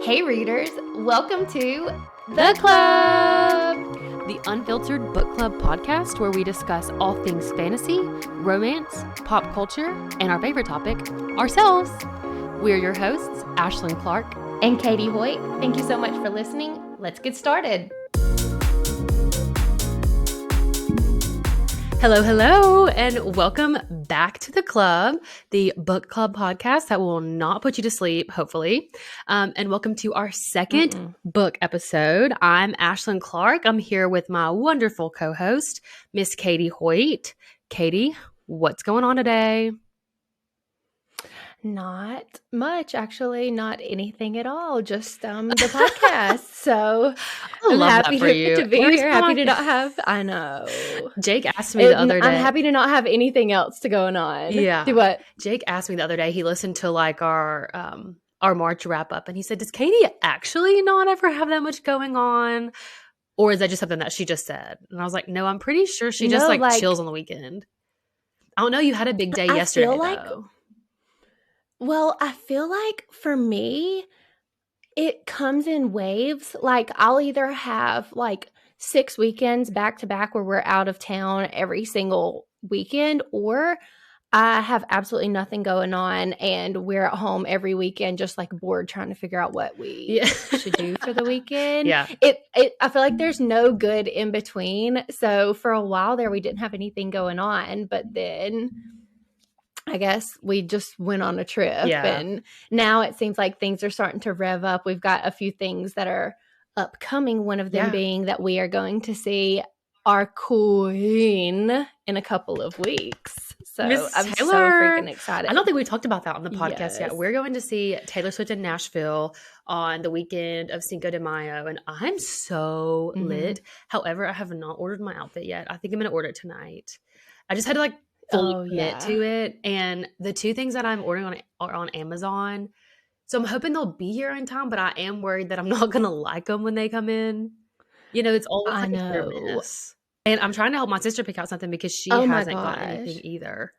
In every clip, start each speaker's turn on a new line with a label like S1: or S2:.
S1: Hey readers, welcome to
S2: The Club, the unfiltered book club podcast where we discuss all things fantasy, romance, pop culture, and our favorite topic, ourselves. We're your hosts, Ashlyn Clark
S1: and Katie Hoyt. Thank you so much for listening. Let's get started.
S2: Hello, and welcome back to the club, the book club podcast that will not put you to sleep, hopefully. And welcome to our second book episode. I'm Ashlyn Clark. I'm here with my wonderful co-host, Miss Katie Hoyt. Katie, what's going on today?
S1: Not much, actually. Not anything at all. Just the podcast. So I'm happy to be here. Happy to not have. I know.
S2: Jake asked me the other day.
S1: I'm happy to not have anything else to going on.
S2: Yeah.
S1: Do what?
S2: Jake asked me the other day. He listened to like our March wrap up, and he said, "Does Katie actually not ever have that much going on, or is that just something that she just said?" And I was like, "No, I'm pretty sure she just like chills on the weekend." I don't know. You had a big day yesterday, though.
S1: Well, I feel like for me, it comes in waves. Like I'll either have like 6 weekends back to back where we're out of town every single weekend, or I have absolutely nothing going on and we're at home every weekend just like bored trying to figure out what we should do for the weekend.
S2: Yeah.
S1: I feel like there's no good in between. So for a while there, we didn't have anything going on, but then I guess we just went on a trip and now it seems like things are starting to rev up. We've got a few things that are upcoming. One of them being that we are going to see our queen in a couple of weeks. So I'm so freaking excited.
S2: I don't think we talked about that on the podcast yet. We're going to see Taylor Swift in Nashville on the weekend of Cinco de Mayo, and I'm so lit. However, I have not ordered my outfit yet. I think I'm going to order it tonight. I just had to like fully commit to it. And the two things that I'm ordering are on Amazon. So I'm hoping they'll be here in time, but I am worried that I'm not going to like them when they come in. You know, it's always like a hit or miss. And I'm trying to help my sister pick out something because she hasn't got anything either.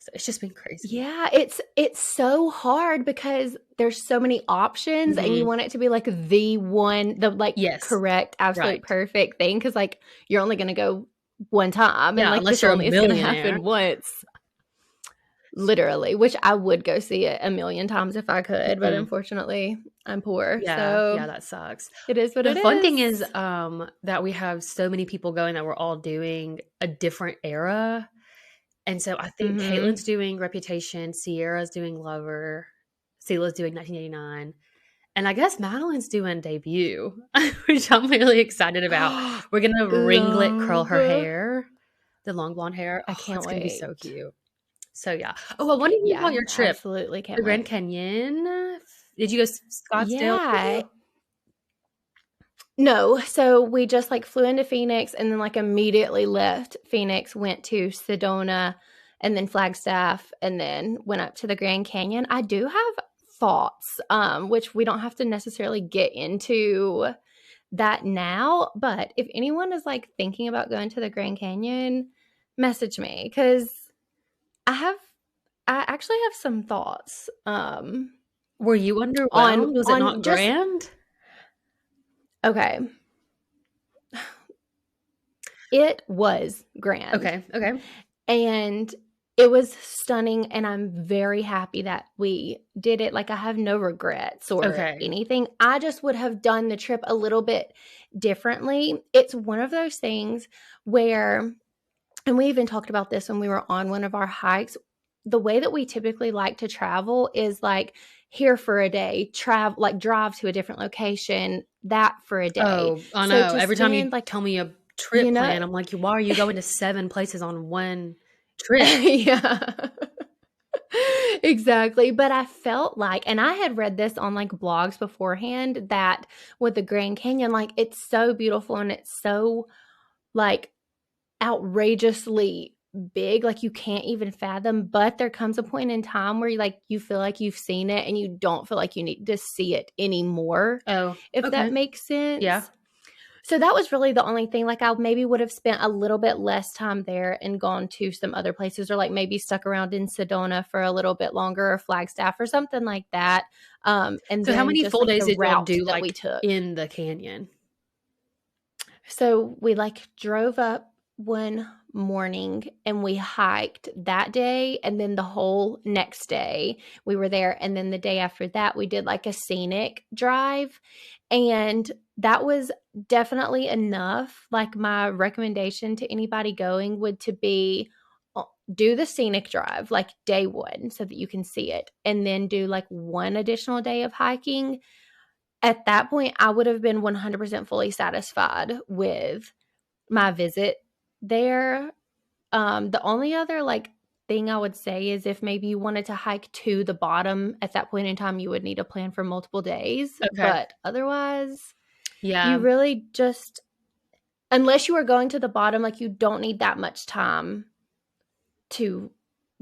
S2: So it's just been crazy.
S1: Yeah, it's so hard because there's so many options and you want it to be like the one, correct, absolute perfect thing. Cause like you're only going to go one time and like
S2: unless
S1: this only is going to happen once. Literally, which I would go see it a million times if I could, but unfortunately I'm poor. So
S2: yeah, that sucks.
S1: It is what it is.
S2: The fun thing is that we have so many people going that we're all doing a different era. And so I think Caitlin's doing Reputation, Sierra's doing Lover, Sela's doing 1989. And I guess Madeline's doing Debut, which I'm really excited about. We're going to ringlet curl her hair, the long blonde hair.
S1: I can't wait.
S2: It's going to be so cute. So, yeah. Oh, I wanted to hear about your trip.
S1: Absolutely can't
S2: the Grand Canyon. Did you go Scottsdale?
S1: Yeah. No. So we just like flew into Phoenix and then like immediately left Phoenix, went to Sedona and then Flagstaff and then went up to the Grand Canyon. I do have thoughts, which we don't have to necessarily get into that now. But if anyone is like thinking about going to the Grand Canyon, message me because I actually have some thoughts.
S2: Were you underwhelmed? Was it not grand?
S1: Okay. It was grand.
S2: Okay.
S1: And it was stunning, and I'm very happy that we did it. Like, I have no regrets or anything. I just would have done the trip a little bit differently. It's one of those things where, and we even talked about this when we were on one of our hikes, the way that we typically like to travel is like here for a day, drive to a different location, that for a day.
S2: Oh, I know. So every time you like tell me a trip plan, I'm like, why are you going to 7 places on one trip?
S1: Yeah. Exactly. But I felt like, and I had read this on like blogs beforehand, that with the Grand Canyon, like it's so beautiful and it's so like outrageously big, like you can't even fathom, but there comes a point in time where you feel like you've seen it and you don't feel like you need to see it anymore.
S2: Oh,
S1: if that makes sense.
S2: Yeah.
S1: So that was really the only thing. Like, I maybe would have spent a little bit less time there and gone to some other places, or like maybe stuck around in Sedona for a little bit longer, or Flagstaff or something like that. And
S2: so
S1: then
S2: how many
S1: just
S2: full
S1: like
S2: days
S1: the
S2: did y'all
S1: route
S2: do
S1: that
S2: like
S1: we took
S2: in the canyon?
S1: So we like drove up one morning and we hiked that day, and then the whole next day we were there, and then the day after that we did like a scenic drive, and that was definitely enough. Like, my recommendation to anybody going would to be do the scenic drive like day one so that you can see it, and then do like one additional day of hiking. At that point I would have been 100% fully satisfied with my visit there. The only other like thing I would say is if maybe you wanted to hike to the bottom at that point in time, you would need a plan for multiple days.
S2: Okay.
S1: But otherwise,
S2: yeah,
S1: you really just, unless you are going to the bottom, like, you don't need that much time to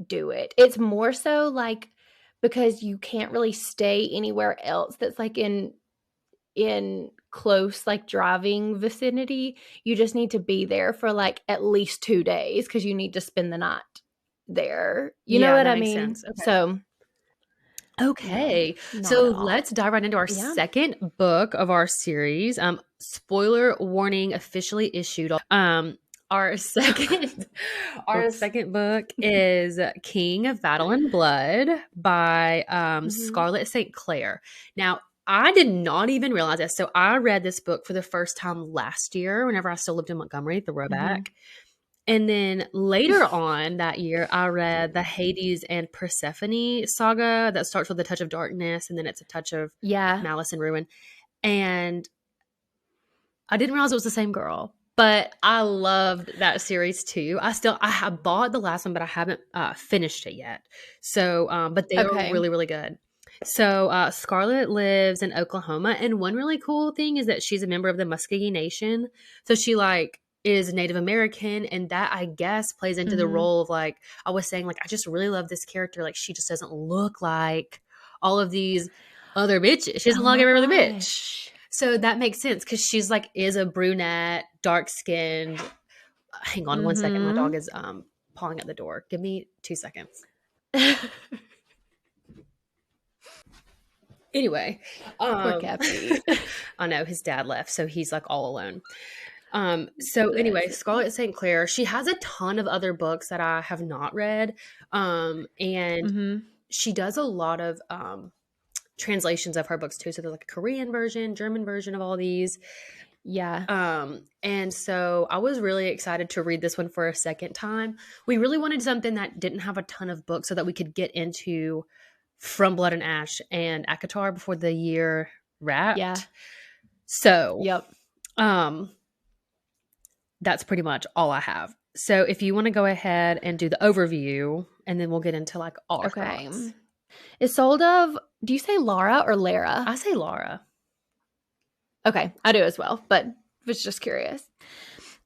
S1: do it. It's more so like because you can't really stay anywhere else that's like in close like driving vicinity. You just need to be there for like at least 2 days because you need to spend the night there. You know what
S2: that
S1: I
S2: makes
S1: mean?
S2: sense. Okay.
S1: So
S2: Okay.
S1: no, not
S2: So
S1: at all.
S2: let's dive right into our second book of our series. Spoiler warning officially issued. Our second book is King of Battle and Blood by Scarlett St. Clair. Now, I did not even realize this. So I read this book for the first time last year whenever I still lived in Montgomery, throwback. And then later on that year, I read the Hades and Persephone saga that starts with a touch of darkness, and then it's a touch of malice and ruin. And I didn't realize it was the same girl, but I loved that series too. I have bought the last one, but I haven't finished it yet. So, but they are really, really good. So Scarlett lives in Oklahoma, and one really cool thing is that she's a member of the Muskogee Nation. So she like is Native American, and that I guess plays into the role of like I was saying, like I just really love this character. Like she just doesn't look like all of these other bitches. She doesn't look like every other bitch. So that makes sense because she's like is a brunette, dark skinned. Hang on 1 second, my dog is pawing at the door. Give me 2 seconds. Anyway,
S1: poor Cappy.
S2: I know his dad left, so he's like all alone. So anyway, Scarlett St. Clair, she has a ton of other books that I have not read. And she does a lot of translations of her books too. So there's like a Korean version, German version of all these.
S1: Yeah.
S2: And so I was really excited to read this one for a second time. We really wanted something that didn't have a ton of books so that we could get into From Blood and Ash and ACOTAR before the year wrapped.
S1: Yeah.
S2: So, that's pretty much all I have. So if you want to go ahead and do the overview, and then we'll get into like our thoughts.
S1: Isolde, do you say Laura or Lara?
S2: I say Laura.
S1: Okay, I do as well, but was just curious.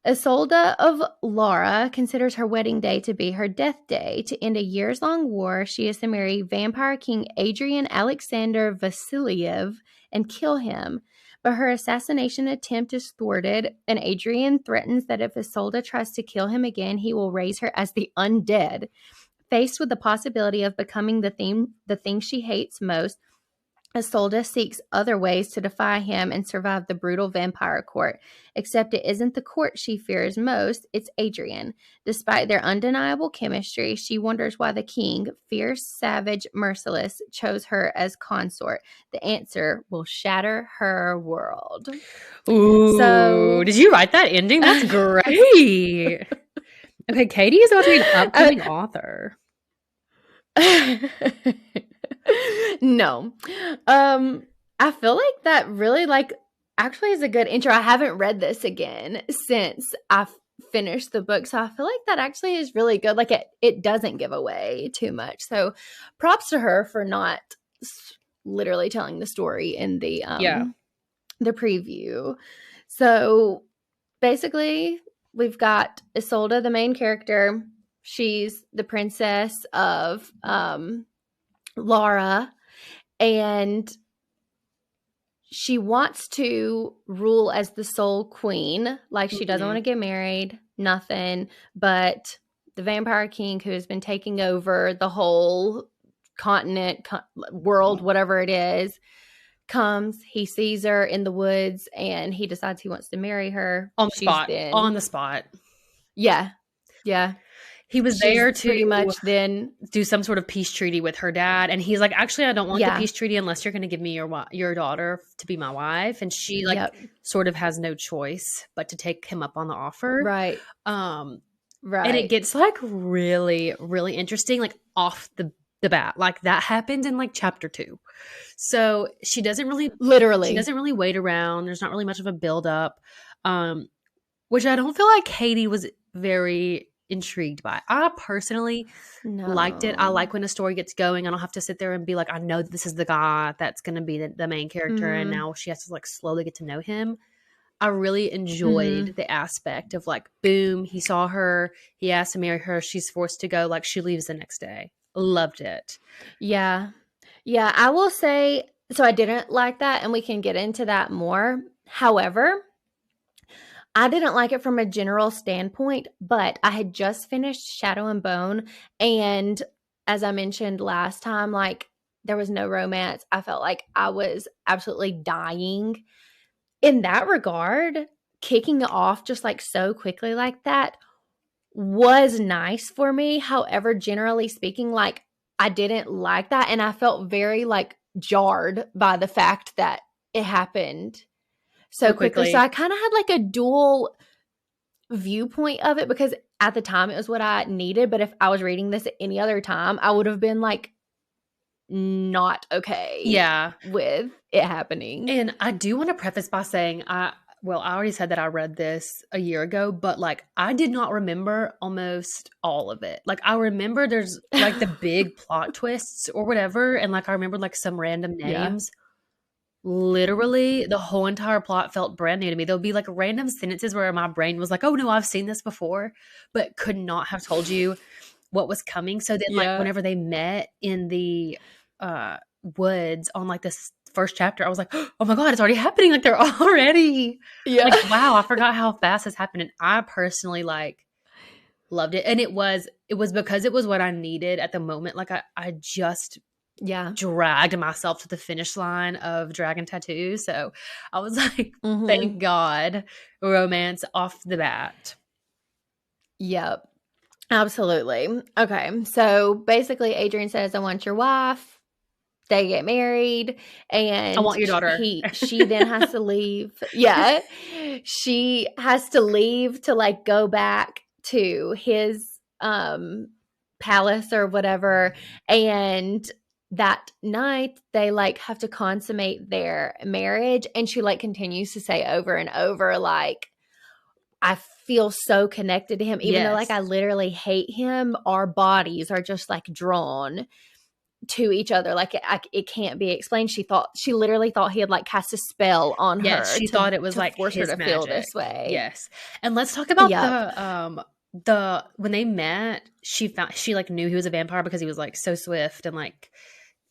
S1: Isolde of Lara considers her wedding day to be her death day. To end a years-long war, she is to marry vampire king Adrian Alexander Vasiliev and kill him. But her assassination attempt is thwarted, and Adrian threatens that if Isolde tries to kill him again, he will raise her as the undead. Faced with the possibility of becoming the thing she hates most, Isolde seeks other ways to defy him and survive the brutal vampire court. Except it isn't the court she fears most, it's Adrian. Despite their undeniable chemistry, she wonders why the king, fierce, savage, merciless, chose her as consort. The answer will shatter her world.
S2: Ooh, so, did you write that ending? That's great. Okay, Katie is about to be an upcoming author.
S1: No. I feel like that really actually is a good intro. I haven't read this again since I've finished the book, so I feel like that actually is really good. Like it doesn't give away too much. So props to her for not literally telling the story in the preview. So basically we've got Isolde, the main character. She's the princess of Lara, and she wants to rule as the sole queen. Like, she doesn't want to get married, nothing. But the vampire king, who has been taking over the whole continent, world, whatever it is, comes. He sees her in the woods, and he decides he wants to marry her.
S2: On the spot.
S1: Yeah. Yeah.
S2: He was there to
S1: pretty much then
S2: do some sort of peace treaty with her dad. And he's like, actually, I don't want the peace treaty unless you're going to give me your daughter to be my wife. And she sort of has no choice but to take him up on the offer.
S1: Right.
S2: Right. And it gets like really, really interesting, like off the bat. Like that happened in like chapter 2. So she doesn't really wait around. There's not really much of a build up, which I don't feel like Katie was very intrigued by. I personally liked it. I like when a story gets going. I don't have to sit there and be like, I know this is the guy that's going to be the main character, and now she has to like slowly get to know him. I really enjoyed the aspect of like, boom, he saw her, he asked to marry her, she's forced to go, like she leaves the next day. Loved it.
S1: Yeah. Yeah, I will say, so I didn't like that, and we can get into that more. However, I didn't like it from a general standpoint, but I had just finished Shadow and Bone, and as I mentioned last time, like there was no romance. I felt like I was absolutely dying. In that regard, kicking it off just like so quickly like that was nice for me. However, generally speaking, like I didn't like that, and I felt very like jarred by the fact that it happened so quickly. So I kind of had like a dual viewpoint of it, because at the time it was what I needed, but if I was reading this at any other time, I would have been like not okay with it happening.
S2: And I do want to preface by saying I already said that I read this a year ago, but like I did not remember almost all of it. Like I remember there's like the big plot twists or whatever, and like I remember like some random names. Literally the whole entire plot felt brand new to me. There'll be like random sentences where my brain was like, oh no, I've seen this before, but could not have told you what was coming. So then like whenever they met in the woods on like this first chapter, I was like, oh my God, it's already happening. Like they're already like, wow, I forgot how fast this happened. And I personally like loved it. And it was because it was what I needed at the moment. Like I just dragged myself to the finish line of Dragon Tattoo. So I was like, thank God, romance off the bat.
S1: Yep. Absolutely. Okay. So basically Adrian says, I want your wife. They get married, and
S2: I want your daughter.
S1: She then has to leave. Yeah. She has to leave to like go back to his palace or whatever. And that night they like have to consummate their marriage, and she like continues to say over and over like, I feel so connected to him, even though like I literally hate him. Our bodies are just like drawn to each other. Like it can't be explained. She literally thought he had like cast a spell on her.
S2: She thought it was like
S1: force her to feel this way.
S2: Yes. And let's talk about the when they met, she like knew he was a vampire because he was like so swift and like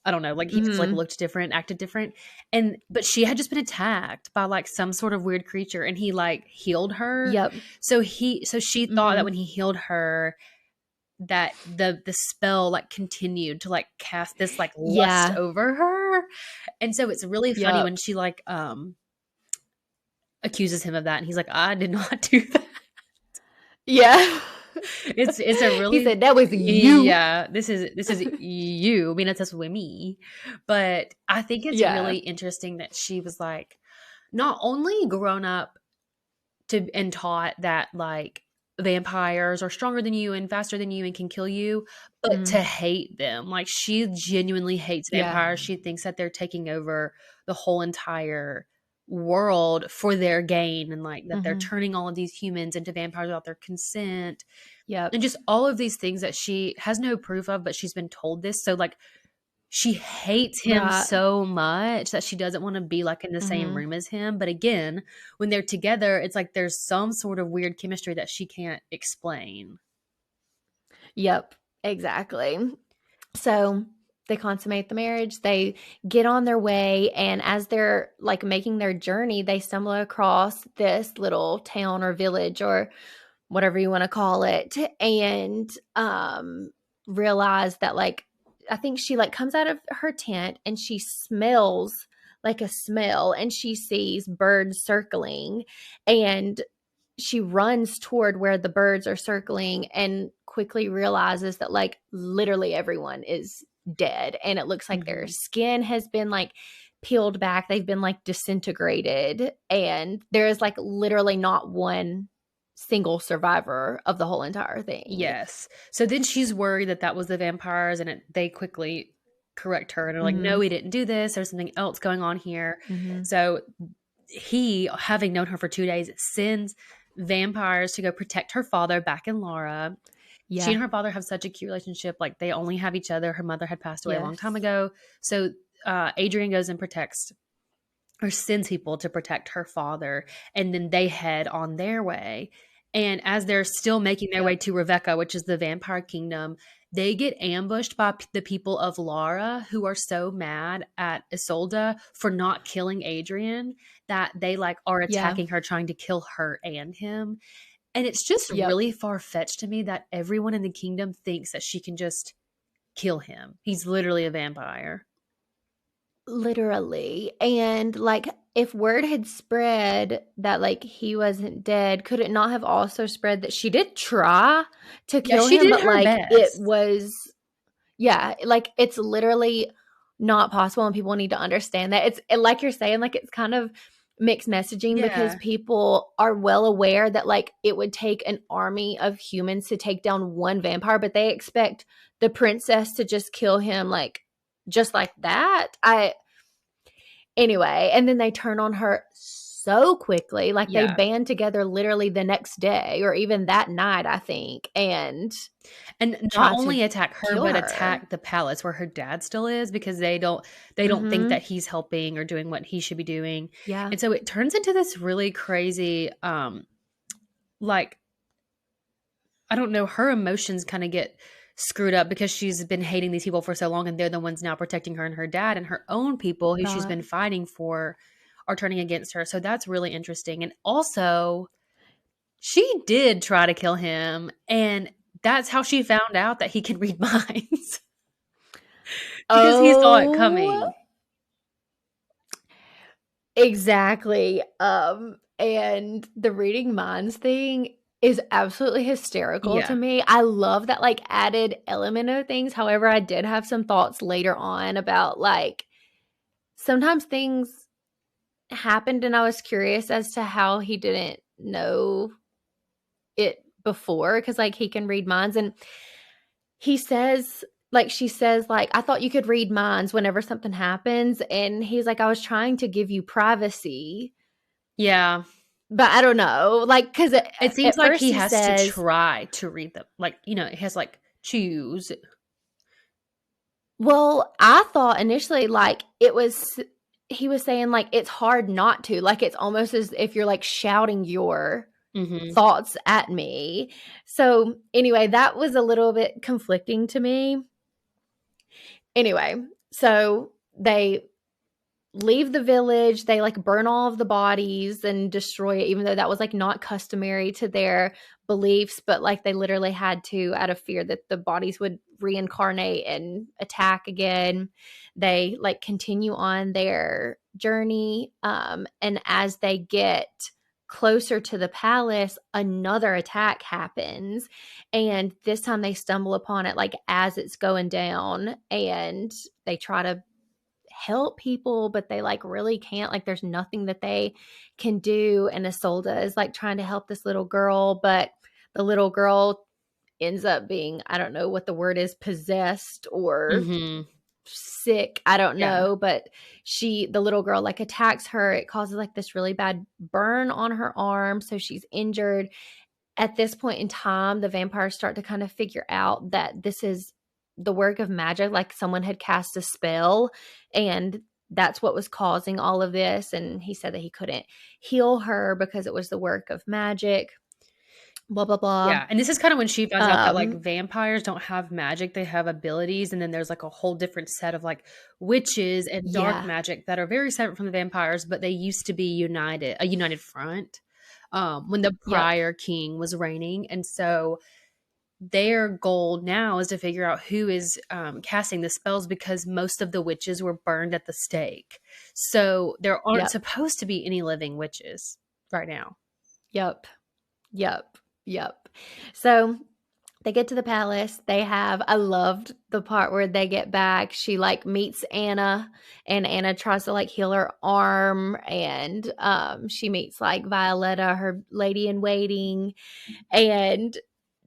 S2: I don't know, like he just like looked different, acted different. But she had just been attacked by like some sort of weird creature, and he like healed her.
S1: Yep.
S2: So she thought that when he healed her, that the spell like continued to like cast this like lust over her. And so it's really funny when she like accuses him of that, and he's like, I did not do that.
S1: Yeah.
S2: It's a really,
S1: he said that was you.
S2: Yeah, this is you. I mean, that's with me, but I think it's really interesting that she was like not only grown up and taught that like vampires are stronger than you and faster than you and can kill you, but to hate them. Like she genuinely hates vampires. She thinks that they're taking over the whole entire world for their gain, and like that they're turning all of these humans into vampires without their consent. And just all of these things that she has no proof of, but she's been told this. So like she hates him so much that she doesn't want to be like in the same room as him. But again, when they're together, it's like there's some sort of weird chemistry that she can't explain.
S1: Yep, exactly. So they consummate the marriage. They get on their way, and as they're like making their journey, they stumble across this little town or village or whatever you want to call it, and realize that like I think she like comes out of her tent and she smells like a smell, and she sees birds circling, and she runs toward where the birds are circling and quickly realizes that like literally everyone is dead, and it looks like their skin has been like peeled back. They've been like disintegrated, and there is like literally not one single survivor of the whole entire thing.
S2: Yes. So then she's worried that that was the vampires, and they quickly correct her and are like, no, we didn't do this. There's something else going on here. So he, having known her for 2 days, sends vampires to go protect her father back in Laura. Yeah. She and her father have such a cute relationship. Like, they only have each other. Her mother had passed away a long time ago. So Adrian goes and protects or sends people to protect her father, and then they head on their way. And as they're still making their way to Rebecca, which is the vampire kingdom, they get ambushed by the people of Lara, who are so mad at Isolde for not killing Adrian that they like are attacking her, trying to kill her and him. And it's just really far-fetched to me that everyone in the kingdom thinks that she can just kill him. He's literally a vampire.
S1: Literally. And like if word had spread that like he wasn't dead, could it not have also spread that she did try to kill him, but like best. It was like it's literally not possible, and people need to understand that. It's like you're saying, like it's kind of mixed messaging because people are well aware that like it would take an army of humans to take down one vampire, but they expect the princess to just kill him like just like that. Anyway, and then they turn on her so quickly, like they band together literally the next day or even that night, I think, and
S2: not only attack her but attack the palace where her dad still is, because they don't think that he's helping or doing what he should be doing. Yeah. And so it turns into this really crazy like I don't know, her emotions kind of get screwed up because she's been hating these people for so long, and they're the ones now protecting her and her dad, and her own people who she's been fighting for are turning against her. So that's really interesting. And also, she did try to kill him, and that's how she found out that he can read minds. Because he saw it coming.
S1: Exactly. And the reading minds thing is absolutely hysterical to me. I love that like added element of things. However, I did have some thoughts later on about like sometimes things happened and I was curious as to how he didn't know it before, because like he can read minds, and he says like she says like, I thought you could read minds whenever something happens, and he's like, I was trying to give you privacy.
S2: Yeah.
S1: But I don't know, like, because
S2: it seems like he has to try to read them. Like, you know, he has like choose.
S1: Well, I thought initially like he was saying like it's hard not to. Like it's almost as if you're like shouting your thoughts at me. So anyway, that was a little bit conflicting to me. Anyway, so they leave the village, they like burn all of the bodies and destroy it, even though that was like not customary to their beliefs, but like they literally had to out of fear that the bodies would reincarnate and attack again. They like continue on their journey, and as they get closer to the palace, another attack happens, and this time they stumble upon it like as it's going down, and they try to help people, but they like really can't. Like there's nothing that they can do, and Isolde is like trying to help this little girl, but the little girl ends up being, I don't know what the word is, possessed or sick, I don't know, but the little girl like attacks her. It causes like this really bad burn on her arm, so she's injured. At this point in time, the vampires start to kind of figure out that this is the work of magic, like someone had cast a spell, and that's what was causing all of this. And he said that he couldn't heal her because it was the work of magic. blah, blah, blah.
S2: Yeah, and this is kind of when she finds out that, like, vampires don't have magic, they have abilities, and then there's, like, a whole different set of, like, witches and dark
S1: Yeah.
S2: magic that are very separate from the vampires, but they used to be a united front, when the
S1: Yep.
S2: prior king was reigning, and so their goal now is to figure out who is, casting the spells because most of the witches were burned at the stake. So there aren't supposed to be any living witches right now.
S1: Yep. Yep. Yep. So they get to the palace. I loved the part where they get back. She like meets Anna, and Anna tries to like heal her arm, and she meets like Violetta, her lady in waiting, and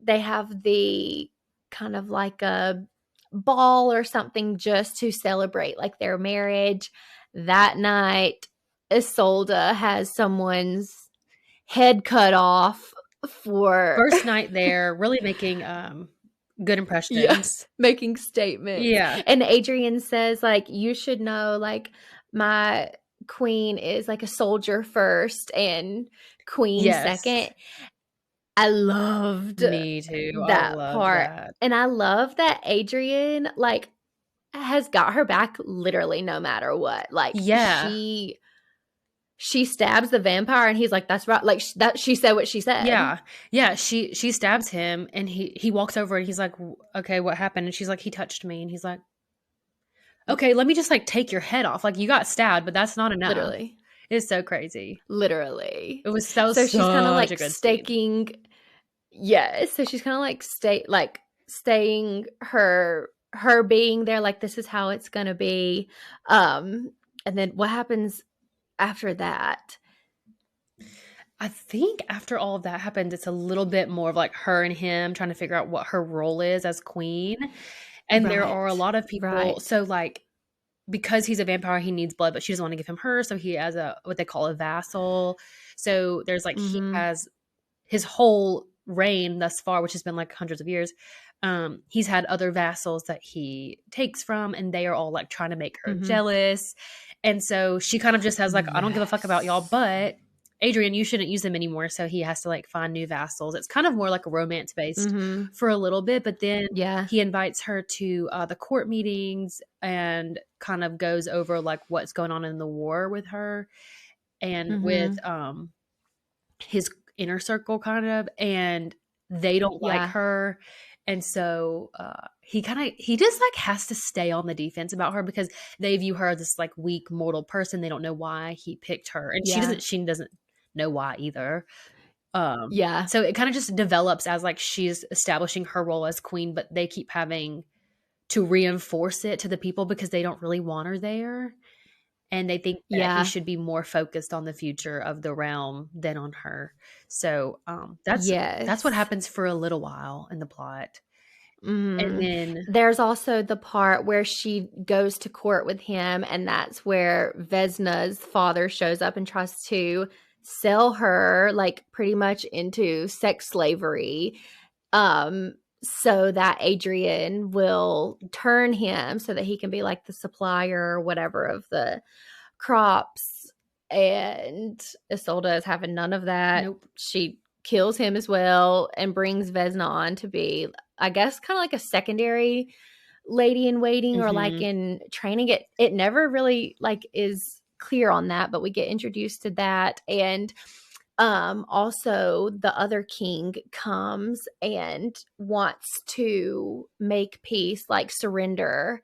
S1: they have the kind of like a ball or something just to celebrate like their marriage. That night, Isolde has someone's head cut off for
S2: First night there, really making good impressions.
S1: Yes, making statements.
S2: Yeah.
S1: And Adrian says, like, you should know, like, my queen is like a soldier first and queen second. I loved
S2: Me too.
S1: that
S2: I
S1: part.
S2: that.
S1: And I love that Adrian, like, has got her back literally no matter what. Like, she stabs the vampire and he's like, that's right. Like that she said what she said.
S2: Yeah. She stabs him and he walks over and he's like, okay, what happened? And she's like, he touched me. And he's like, okay, let me just like take your head off. Like you got stabbed, but that's not enough.
S1: Literally.
S2: It's so crazy.
S1: Literally.
S2: It was so
S1: she's kind of like
S2: staking.
S1: Scene. Yeah. So she's kind of like staying her being there. Like, this is how it's going to be. And then what happens after that?
S2: I think after all of that happens, it's a little bit more of like her and him trying to figure out what her role is as queen. And there are a lot of people. So like, because he's a vampire, he needs blood, but she doesn't want to give him her. So he has what they call a vassal. So there's like, he has his whole reign thus far, which has been like hundreds of years. He's had other vassals that he takes from, and they are all like trying to make her jealous. And so she kind of just has like, I don't give a fuck about y'all, but Adrian, you shouldn't use them anymore. So he has to like find new vassals. It's kind of more like a romance based for a little bit, but then he invites her to the court meetings and kind of goes over like what's going on in the war with her and with his inner circle kind of, and they don't like her. And so he just like has to stay on the defense about her because they view her as this like weak mortal person. They don't know why he picked her, and she doesn't know why either. So it kind of just develops as like she's establishing her role as queen, but they keep having to reinforce it to the people because they don't really want her there. And they think that he should be more focused on the future of the realm than on her. So that's what happens for a little while in the plot. And then
S1: there's also the part where she goes to court with him, and that's where Vesna's father shows up and tries to sell her like pretty much into sex slavery, so that Adrian will turn him so that he can be like the supplier or whatever of the crops. And Isolde is having none of that. She kills him as well and brings Vesna on to be, I guess, kind of like a secondary lady in waiting or like in training. It never really like is clear on that, but we get introduced to that. And also the other king comes and wants to make peace, like surrender.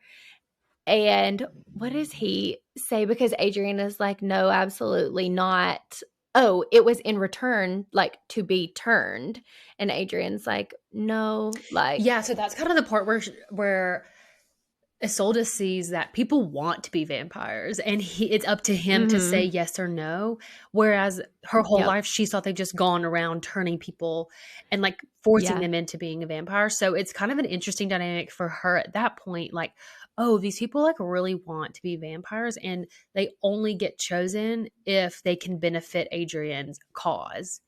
S1: And what does he say? Because Adrian is like, no, absolutely not. Oh, it was in return, like to be turned. And Adrian's like, no, like.
S2: Yeah, so that's kind of the part where Isolde sees that people want to be vampires and it's up to him to say yes or no. Whereas her whole life, she thought they'd just gone around turning people and like forcing them into being a vampire. So it's kind of an interesting dynamic for her at that point. Like, oh, these people like really want to be vampires and they only get chosen if they can benefit Adrian's cause.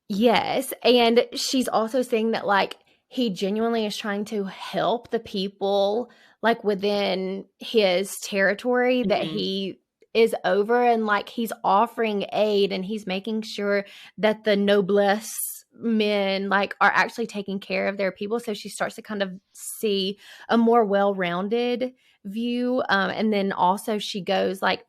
S1: Yes. And she's also saying that like he genuinely is trying to help the people like within his territory that he is over, and like he's offering aid and he's making sure that the noblesse men like are actually taking care of their people. So she starts to kind of see a more well-rounded view. And then also she goes like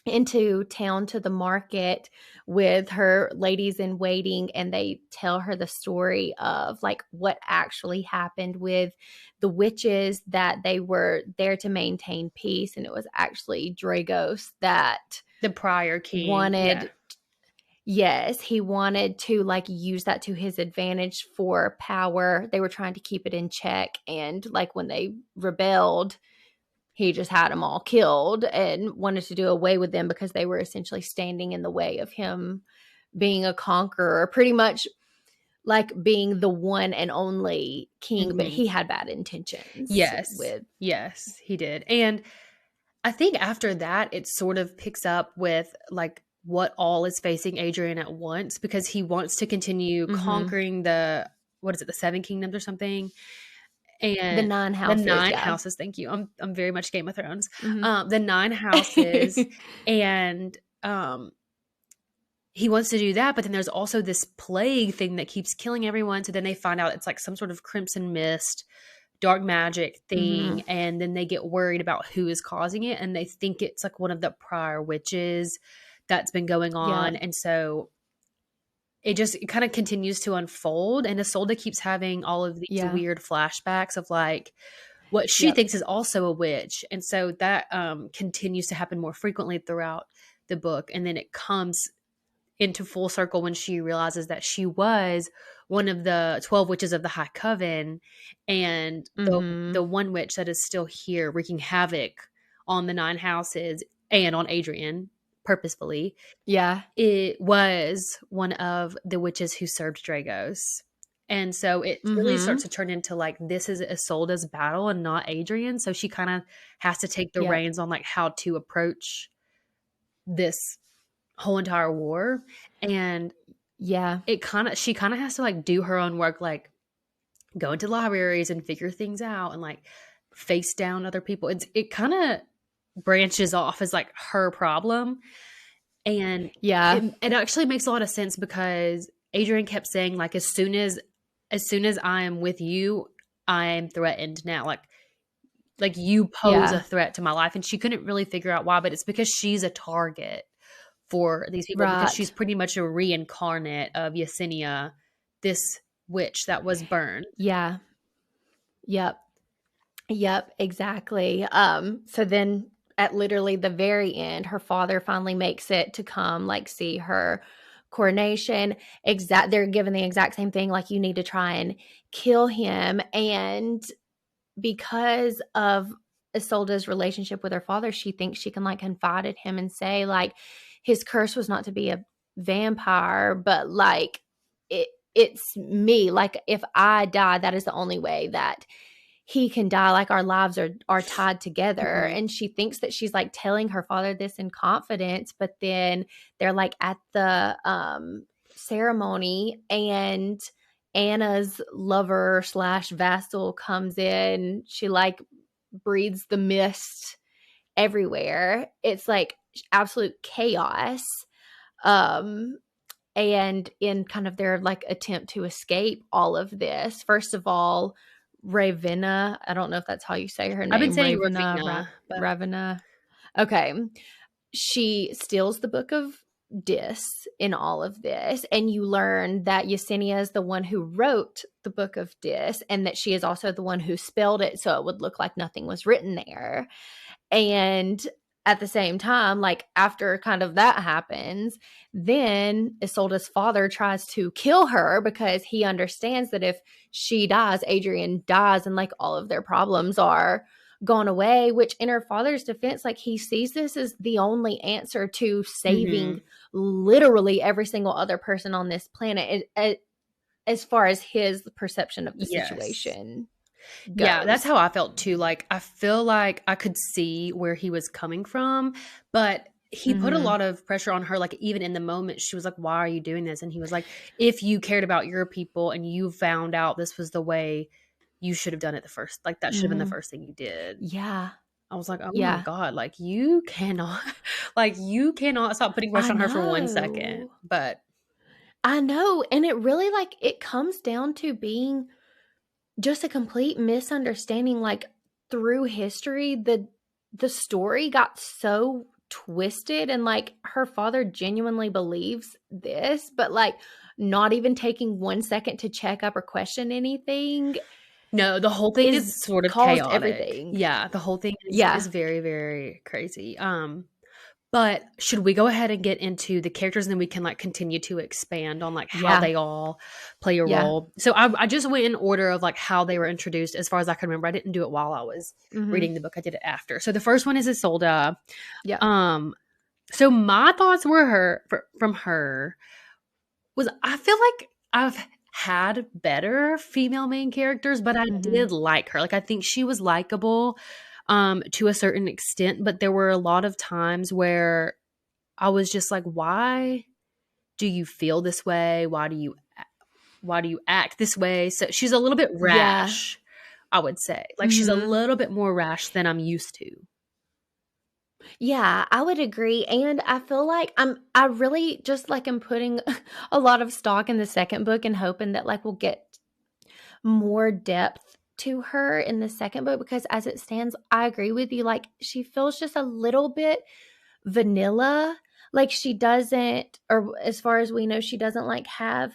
S1: into town to the market with her ladies in waiting, and they tell her the story of like what actually happened with the witches, that they were there to maintain peace, and it was actually Dragos that
S2: the prior king
S1: wanted Yes, he wanted to like use that to his advantage for power. They were trying to keep it in check, and like when they rebelled, he just had them all killed and wanted to do away with them because they were essentially standing in the way of him being a conqueror, pretty much like being the one and only king, but he had bad intentions.
S2: Yes, he did. And I think after that, it sort of picks up with like what all is facing Adrian at once, because he wants to continue conquering the 7 kingdoms or something. And
S1: the 9 houses.
S2: Houses. Thank you. I'm very much Game of Thrones. The 9 houses, and he wants to do that, but then there's also this plague thing that keeps killing everyone. So then they find out it's like some sort of crimson mist, dark magic thing, and then they get worried about who is causing it, and they think it's like one of the prior witches that's been going on, and so it kind of continues to unfold, and Isolde keeps having all of these weird flashbacks of like what she thinks is also a witch, and so that continues to happen more frequently throughout the book, and then it comes into full circle when she realizes that she was one of the 12 witches of the High Coven, and the one witch that is still here wreaking havoc on the 9 houses and on Adrian purposefully. It was one of the witches who served Dragos. And so it really starts to turn into like, this is Isolde's battle and not Adrian. So she kind of has to take the reins on like how to approach this whole entire war. And she kind of has to like do her own work, like go into libraries and figure things out and like face down other people. It kind of branches off as like her problem. And it actually makes a lot of sense, because Adrian kept saying like, as soon as I am with you, I am threatened now. Like you pose a threat to my life. And she couldn't really figure out why, but it's because she's a target for these people, because she's pretty much a reincarnate of Yesenia, this witch that was burned.
S1: Yep, exactly. So then at literally the very end, her father finally makes it to come like see her coronation. They're given the exact same thing, like you need to try and kill him. And because of Isolde's relationship with her father, she thinks she can like confide in him and say like his curse was not to be a vampire, but like it's me. Like if I die, that is the only way that he can die. Like our lives are tied together. And she thinks that she's like telling her father this in confidence, but then they're like at the ceremony, and Anna's lover / vassal comes in. She like breathes the mist everywhere. It's like absolute chaos. And in kind of their like attempt to escape all of this, first of all, Ravenna, I don't know if that's how you say her name.
S2: I've been saying
S1: Ravenna. Okay. She steals the book of Dis in all of this, and you learn that Yesenia is the one who wrote the book of Dis, and that she is also the one who spelled it so it would look like nothing was written there. And at the same time, like after kind of that happens, then Isolde's father tries to kill her because he understands that if she dies, Adrian dies, and like all of their problems are gone away, which in her father's defense, like he sees this as the only answer to saving literally every single other person on this planet, as far as his perception of the situation goes.
S2: Yeah, that's how I felt too. Like I feel like I could see where he was coming from, but he put a lot of pressure on her. Like even in the moment, she was like, why are you doing this? And he was like, if you cared about your people and you found out this was the way, you should have done it the first. Like that should have been the first thing you did. I was like, oh my God, like you cannot stop putting pressure on her for 1 second. But
S1: I know. And it really, like, it comes down to being just a complete misunderstanding. Like, through history, the story got so twisted, and like her father genuinely believes this, but like not even taking 1 second to check up or question anything.
S2: No, the whole thing is sort of
S1: caused
S2: chaotic.
S1: everything.
S2: Yeah, the whole thing is very, very crazy. But should we go ahead and get into the characters, and then we can like continue to expand on like how they all play a role? So I just went in order of like how they were introduced as far as I can remember. I didn't do it while I was reading the book. I did it after. So the first one is Isolde. Yeah. So my thoughts were from her was I feel like I've had better female main characters, but I did like her. Like I think she was likable to a certain extent, but there were a lot of times where I was just like, why do you feel this way? Why do you act this way? So she's a little bit rash, I would say. Like she's a little bit more rash than I'm used to.
S1: Yeah, I would agree. And I feel like I really just like am putting a lot of stock in the second book and hoping that like we'll get more depth to her in the second book, because as it stands, I agree with you. Like she feels just a little bit vanilla. Like she doesn't, or as far as we know, she doesn't like have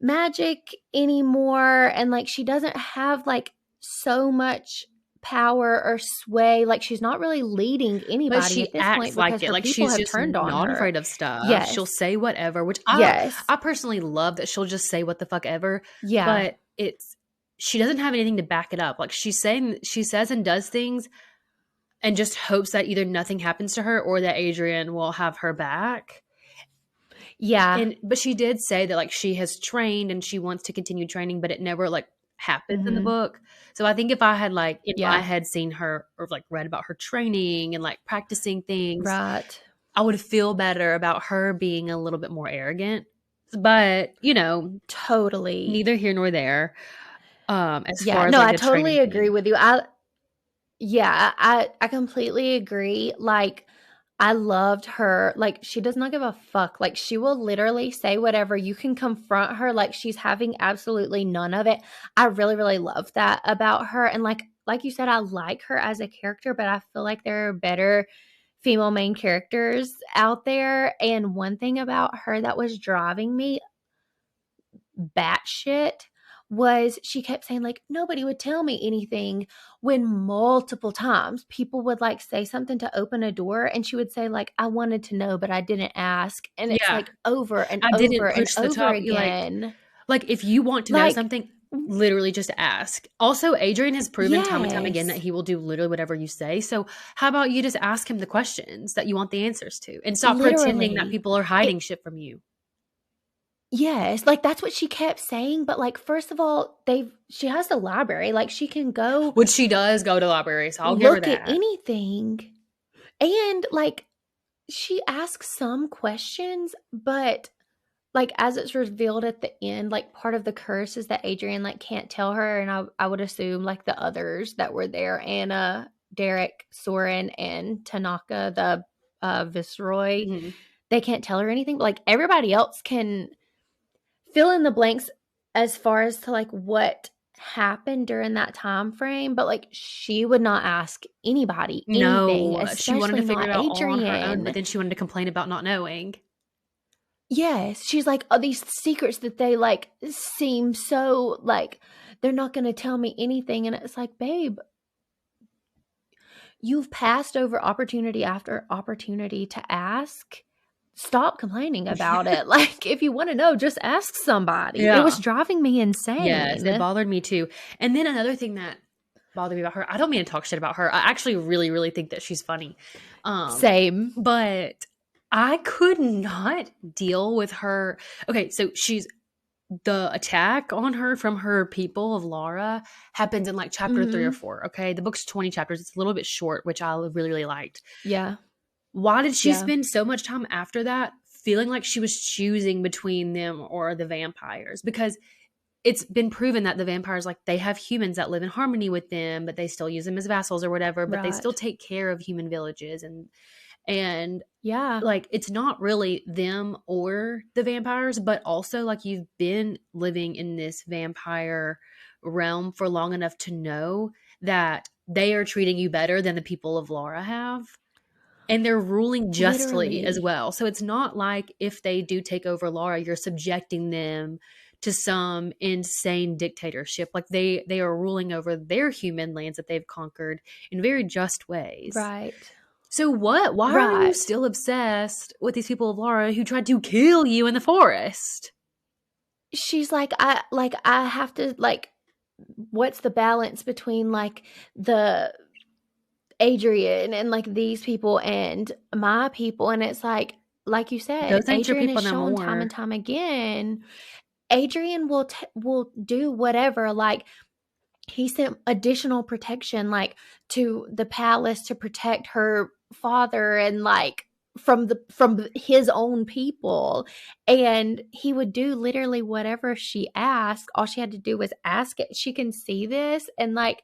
S1: magic anymore. And like she doesn't have like so much power or sway. Like she's not really leading anybody
S2: but she
S1: at this
S2: acts
S1: point,
S2: like
S1: because
S2: it.
S1: her
S2: Like
S1: people
S2: she's
S1: have
S2: just
S1: turned on
S2: not
S1: her.
S2: afraid of stuff.
S1: Yes.
S2: She'll say whatever, which I personally love that she'll just say what the fuck ever.
S1: Yeah.
S2: But she doesn't have anything to back it up. Like she says and does things and just hopes that either nothing happens to her or that Adrian will have her back.
S1: Yeah.
S2: But she did say that like she has trained and she wants to continue training, but it never like happens in the book. So I think if I had like in my head seen her or like read about her training and like practicing things,
S1: right,
S2: I would feel better about her being a little bit more arrogant. But you know,
S1: totally,
S2: neither here nor there. As far as
S1: no,
S2: like,
S1: I
S2: the
S1: totally agree
S2: thing.
S1: with you. I completely agree. Like I loved her. Like she does not give a fuck. Like she will literally say whatever. You can confront her like she's having absolutely none of it. I really, really love that about her. And like you said, I like her as a character, but I feel like there are better female main characters out there. And one thing about her that was driving me batshit was she kept saying like nobody would tell me anything, when multiple times people would like say something to open a door and she would say like I wanted to know but I didn't ask, and it's like over and over and over again.
S2: Like if you want to know something, literally just ask. Also, Adrian has proven time and time again that he will do literally whatever you say. So how about you just ask him the questions that you want the answers to and stop pretending that people are hiding shit from you.
S1: Yes, like that's what she kept saying, but like first of all, she has the library, like she can go,
S2: which she does go to libraries. So I'll give her that.
S1: Look at anything, and like she asks some questions, but like as it's revealed at the end, like part of the curse is that Adrian like can't tell her, and I would assume like the others that were there, Anna, Derek, Soren, and Tanaka, the viceroy, they can't tell her anything, but like everybody else can fill in the blanks as far as to like what happened during that time frame, but like she would not ask anybody anything. No,
S2: she wanted to figure it out all on her own, but then she wanted to complain about not knowing.
S1: Yes, she's like, oh, these secrets that they like seem so like they're not going to tell me anything, and it's like, babe, you've passed over opportunity after opportunity to ask. Stop complaining about it. Like, if you want to know, just ask somebody. Yeah. It was driving me insane.
S2: Yes, it bothered me too. And then another thing that bothered me about her, I don't mean to talk shit about her. I actually really, really think that she's funny.
S1: Same.
S2: But I could not deal with her. Okay, so the attack on her from her people of Lara happens in like chapter 3 or 4. Okay, the book's 20 chapters. It's a little bit short, which I really, really liked.
S1: Yeah.
S2: Why did she spend so much time after that feeling like she was choosing between them or the vampires? Because it's been proven that the vampires, like, they have humans that live in harmony with them, but they still use them as vassals or whatever, but they still take care of human villages. And
S1: yeah,
S2: like, it's not really them or the vampires, but also like you've been living in this vampire realm for long enough to know that they are treating you better than the people of Laura have. And they're ruling justly as
S1: literally.
S2: well. So it's not like if they do take over Laura, you're subjecting them to some insane dictatorship. Like they are ruling over their human lands that they've conquered in very just ways.
S1: Right.
S2: So what? Why are you
S1: Right.
S2: still obsessed with these people of Laura who tried to kill you in the forest?
S1: She's like, I have to, like, what's the balance between, like, the Adrian and, like, these people and my people? And it's like you said,
S2: Those ain't your
S1: Adrian has
S2: people no
S1: shown time and
S2: more.
S1: time again, Adrian will do whatever. Like, he sent additional protection, like, to the palace to protect her father and, like, from his own people, and he would do literally whatever she asked. All she had to do was ask it. She can see this, and, like,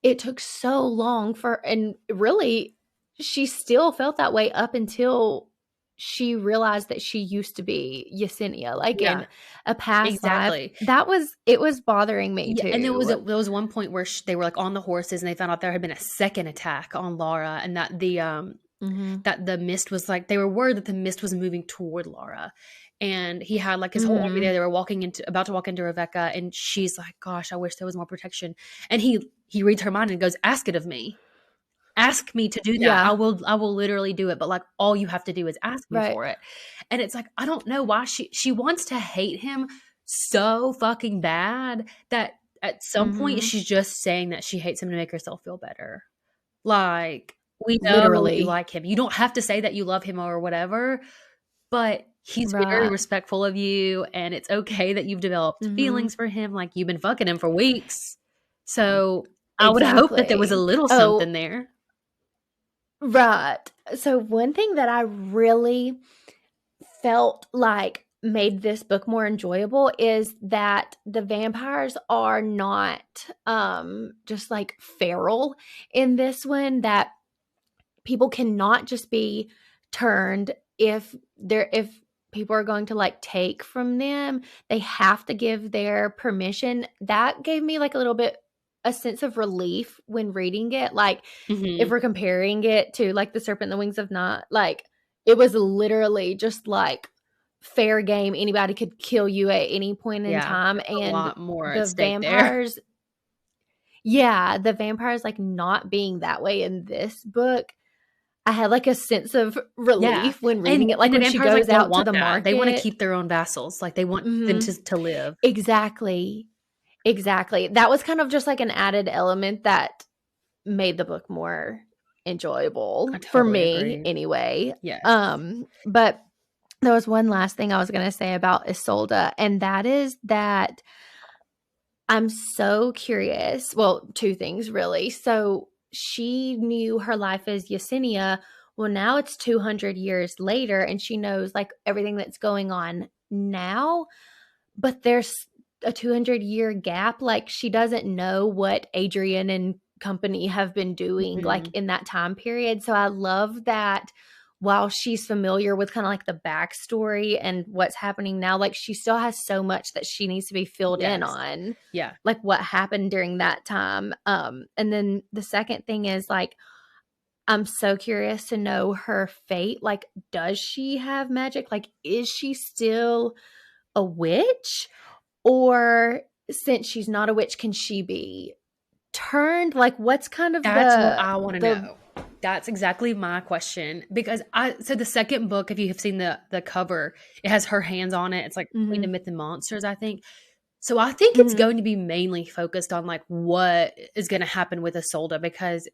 S1: it took so long and really, she still felt that way up until she realized that she used to be Yesenia, like,
S2: Yeah,
S1: in a past life.
S2: exactly.
S1: It was bothering me
S2: Yeah, and
S1: too.
S2: there was one point where they were like on the horses and they found out there had been a second attack on Laura, and
S1: Mhm.
S2: that the mist was like, they were worried that the mist was moving toward Laura. And he had like his whole army there.
S1: Mhm.
S2: They were about to walk into Rebecca, and she's like, gosh, I wish there was more protection. And he reads her mind and goes, ask it of me. Ask me to do that.
S1: Yeah.
S2: I will literally do it. But like, all you have to do is ask me
S1: Right.
S2: for it. And it's like, I don't know why she wants to hate him so fucking bad that at some point
S1: Mhm.
S2: she's just saying that she hates him to make herself feel better. Like, we know you
S1: Literally.
S2: like him. You don't have to say that you love him or whatever, but he's very
S1: Right.
S2: respectful of you, and it's okay that you've developed
S1: Mhm.
S2: feelings for him. Like, you've been fucking him for weeks. So I would hope that there was a
S1: Exactly.
S2: little something
S1: Oh,
S2: there.
S1: right. So one thing that I really felt like made this book more enjoyable is that the vampires are not just like feral in this one, that people cannot just be turned if people are going to, like, take from them. They have to give their permission. That gave me, like, a little bit a sense of relief when reading it. Like, if
S2: Mhm.
S1: we're comparing it to, like, The Serpent and the Wings of Night, like, it was literally just like fair game. Anybody could kill you at any point in
S2: Yeah,
S1: time,
S2: there's a
S1: and
S2: lot more at
S1: the
S2: stake there.
S1: vampires, yeah, the vampires, like, not being that way in this book, I had, like, a sense of
S2: Yeah,
S1: relief when reading it, like,
S2: and the
S1: when she
S2: vampires, like,
S1: goes
S2: don't
S1: out to
S2: want
S1: the
S2: that. They wanna
S1: market.
S2: keep their own vassals. Like, they want them
S1: Mhm.
S2: to live.
S1: Exactly. Exactly. That was kind of just, like, an added element that made the book more
S2: I
S1: enjoyable for
S2: totally
S1: me
S2: agree.
S1: anyway.
S2: Yes.
S1: But there was one last thing I was gonna say about Isolde, and that is that I'm so curious. Well, two things really. So she knew her life as Yesenia. Well, now it's 200 years later, and she knows, like, everything that's going on now. But there's a 200-year gap. Like, she doesn't know what Adrian and company have been doing, like,
S2: Mhm.
S1: in that time period. So I love that while she's familiar with kind of like the backstory and what's happening now, like, she still has so much that she needs to be filled in
S2: Yes.
S1: on,
S2: Yeah.
S1: like, what happened during that time. And then the second thing is, like, I'm so curious to know her fate. Like, does she have magic? Like, is she still a witch? Or since she's not a witch, can she be turned? Like, what's kind of
S2: That's what I wanna
S1: the
S2: know. That's exactly my question, because so the second book, if you have seen the cover, it has her hands on it. It's like Queen of
S1: Mhm.
S2: Myth and Monsters, I think. So I think it's
S1: Mhm.
S2: going to be mainly focused on, like, what is gonna happen with Isolde, because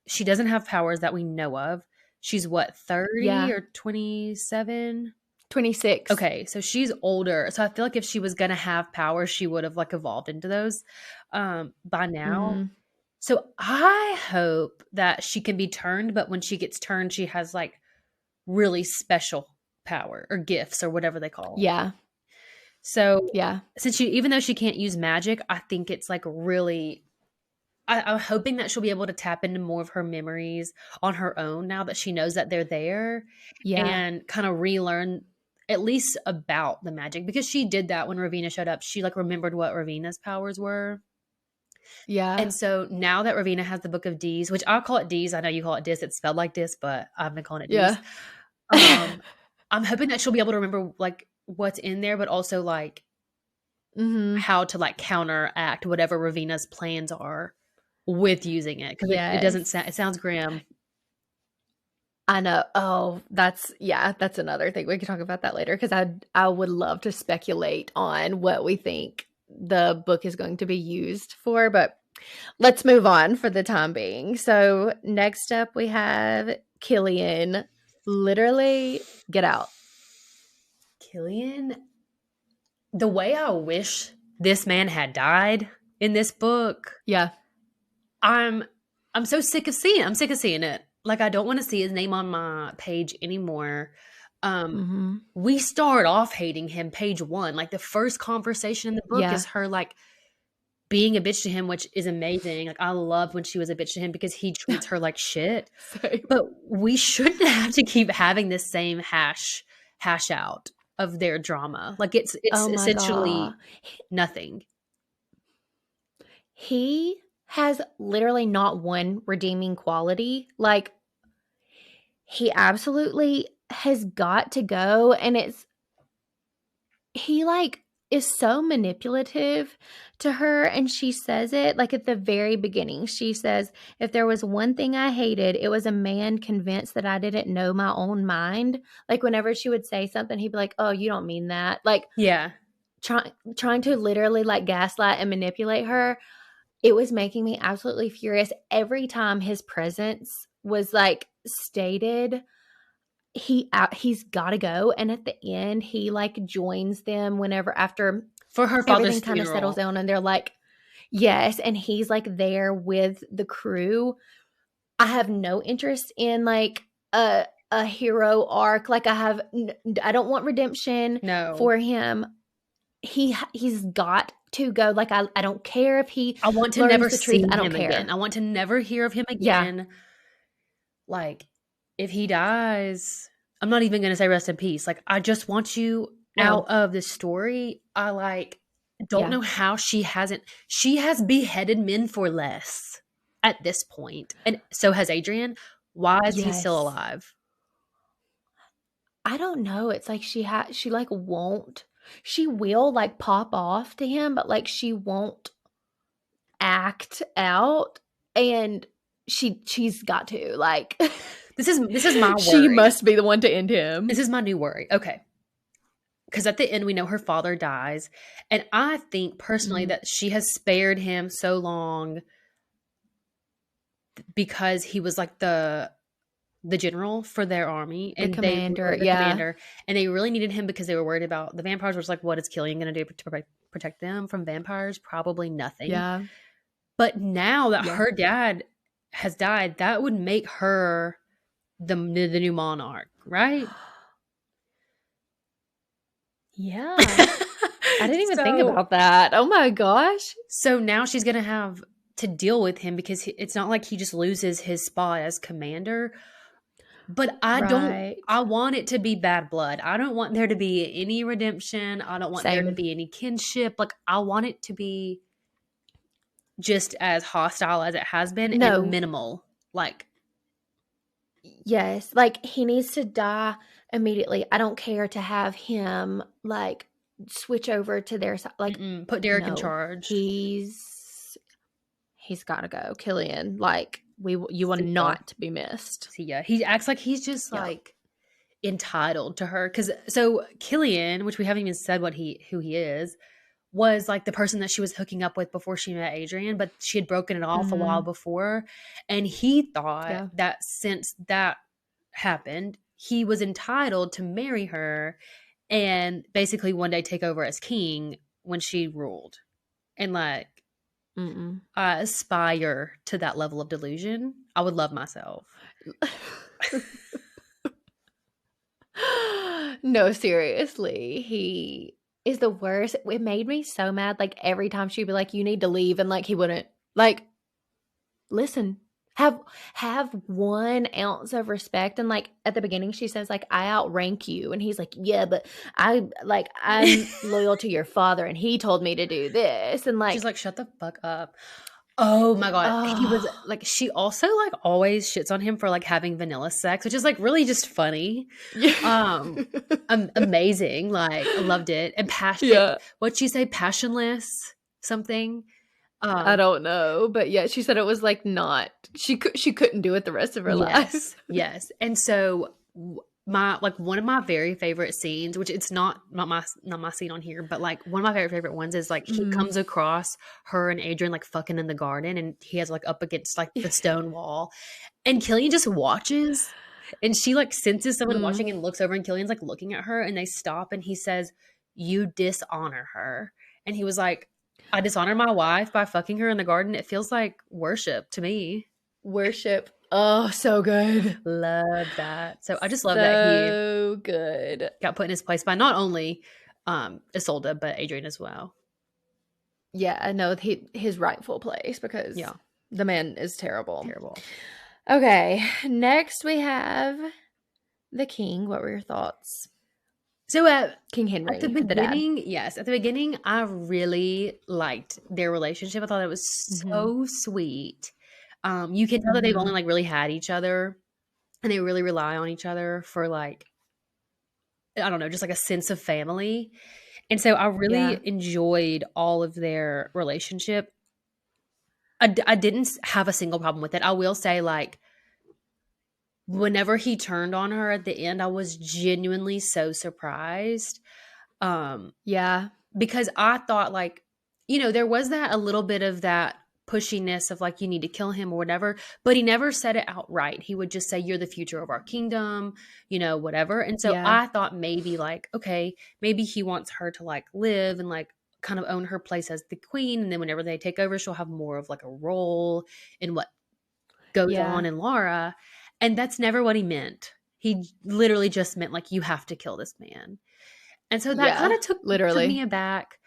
S2: she doesn't have powers that we know of. She's what, 30
S1: Yeah.
S2: or 27?
S1: 26.
S2: Okay, so she's older. So I feel like if she was gonna have powers, she would have, like, evolved into those, by now.
S1: Mhm.
S2: So I hope that she can be turned, but when she gets turned, she has, like, really special power or gifts or whatever they call it.
S1: Yeah.
S2: So
S1: Yeah.
S2: since even though she can't use magic, I think it's, like, really I'm hoping that she'll be able to tap into more of her memories on her own now that she knows that they're there, and kind of relearn at least about the magic, because she did that when Ravina showed up. She like remembered what Ravina's powers were.
S1: Yeah.
S2: And so now that Ravina has the Book of D's, which I'll call it D's, I know you call it Dis, it's spelled like this, but I've been calling it D's. I'm hoping that she'll be able to remember like what's in there, but also like how to like counteract whatever Ravina's plans are with using it, because it doesn't sound, it sounds grim.
S1: I know. Oh, that's another thing. We can talk about that later, because I would love to speculate on what we think the book is going to be used for, but let's move on for the time being. So next up we have Killian. Literally, get out.
S2: Killian, the way I wish this man had died in this book.
S1: Yeah.
S2: I'm so sick of seeing it. I'm sick of seeing it. Like, I don't want to see his name on my page anymore. We start off hating him page 1. Like, the first conversation in the book is her, like, being a bitch to him, which is amazing. Like, I loved when she was a bitch to him because he treats her like shit. But we shouldn't have to keep having this same hash out of their drama. Like, it's essentially nothing.
S1: He has literally not one redeeming quality. Like, he absolutely has got to go, and he like is so manipulative to her, and she says it like at the very beginning. She says, if there was one thing I hated, it was a man convinced that I didn't know my own mind. Like, whenever she would say something, he'd be like, oh, you don't mean that. Like, trying to literally like gaslight and manipulate her. It was making me absolutely furious. Every time his presence was like stated, he's got to go. And at the end, he like joins them whenever, after
S2: for her father's
S1: everything kind of settles down, and they're like, yes, and he's like there with the crew. I have no interest in like a hero arc. Like, I don't want redemption for him. He's got to go. Like, I don't care if he
S2: I want to never see him
S1: care.
S2: Again. I want to never hear of him again. Yeah. Like, if he dies, I'm not even going to say rest in peace. Like, I just want you out of the story. I like don't know how she has beheaded men for less at this point. And so has Adrian. Why is he still alive?
S1: I don't know. It's like she like won't. She will like pop off to him, but like she won't act out, and she's got to like.
S2: This is my worry.
S1: She must be the one to end him.
S2: This is my new worry. Okay, because at the end we know her father dies, and I think personally that she has spared him so long because he was like the general for their army, and the commander, and they really needed him because they were worried about the vampires. Which, like, what is Killian going to do to protect them from vampires? Probably nothing.
S1: Yeah.
S2: But now that her dad has died, that would make her the new monarch, right?
S1: Yeah. I didn't even think about that. Oh my gosh.
S2: So now she's going to have to deal with him because it's not like he just loses his spot as commander. But I want it to be bad blood. I don't want there to be any redemption. I don't want there to be any kinship. Like, I want it to be just as hostile as it has been and minimal. Like,
S1: yes, like he needs to die immediately. I don't care to have him like switch over to their side. Like,
S2: put Derek in charge.
S1: He's got to go. Killian, like, you will not be missed.
S2: Yeah, he acts like he's just like entitled to her. Because so Killian, which we haven't even said who he is, was like the person that she was hooking up with before she met Adrian, but she had broken it off a while before, and he thought that since that happened, he was entitled to marry her and basically one day take over as king when she ruled. And like, I aspire to that level of delusion. I would love myself.
S1: No, seriously. He is the worst. It made me so mad. Like, every time she'd be like, you need to leave. And like, he wouldn't. Like, listen, have 1 ounce of respect. And like at the beginning she says like, I outrank you, and he's like, yeah, but I'm loyal to your father and he told me to do this. And like,
S2: she's like, shut the fuck up. Oh my God. He was like, she also like always shits on him for like having vanilla sex, which is like really just funny.
S1: yeah.
S2: Amazing. Like, I loved it. And
S1: Yeah.
S2: what'd she say? Passionless something?
S1: I don't know, but yeah, she said it was like not, she couldn't do it the rest of her life.
S2: Yes. And so one of my very favorite scenes, which it's not my scene on here, but like one of my favorite ones is like he comes across her and Adrian like fucking in the garden, and he has like up against like the stone wall, and Killian just watches, and she like senses someone watching and looks over, and Killian's like looking at her, and they stop, and he says, "You dishonor her." And he was like, I dishonor my wife by fucking her in the garden. It feels like worship to me.
S1: Worship. Oh, so good.
S2: Love that. So I just love that he
S1: so good.
S2: got put in his place by not only Isolde, but Adrian as well.
S1: Yeah, I know his rightful place, because the man is terrible.
S2: Terrible.
S1: Okay, next we have the king. What were your thoughts?
S2: So
S1: King Henry,
S2: at the beginning, I really liked their relationship. I thought it was so sweet. You can tell that they've only like really had each other, and they really rely on each other for like, I don't know, just like a sense of family. And so I really enjoyed all of their relationship. I didn't have a single problem with it. I will say, like, whenever he turned on her at the end, I was genuinely so surprised. Because I thought, like, you know, there was that a little bit of that pushiness of like, you need to kill him or whatever, but he never said it outright. He would just say, you're the future of our kingdom, you know, whatever. And so I thought maybe like, okay, maybe he wants her to like live and like kind of own her place as the queen. And then whenever they take over, she'll have more of like a role in what goes on in Lara. And that's never what he meant. He literally just meant like, you have to kill this man. And so that kind of took me aback.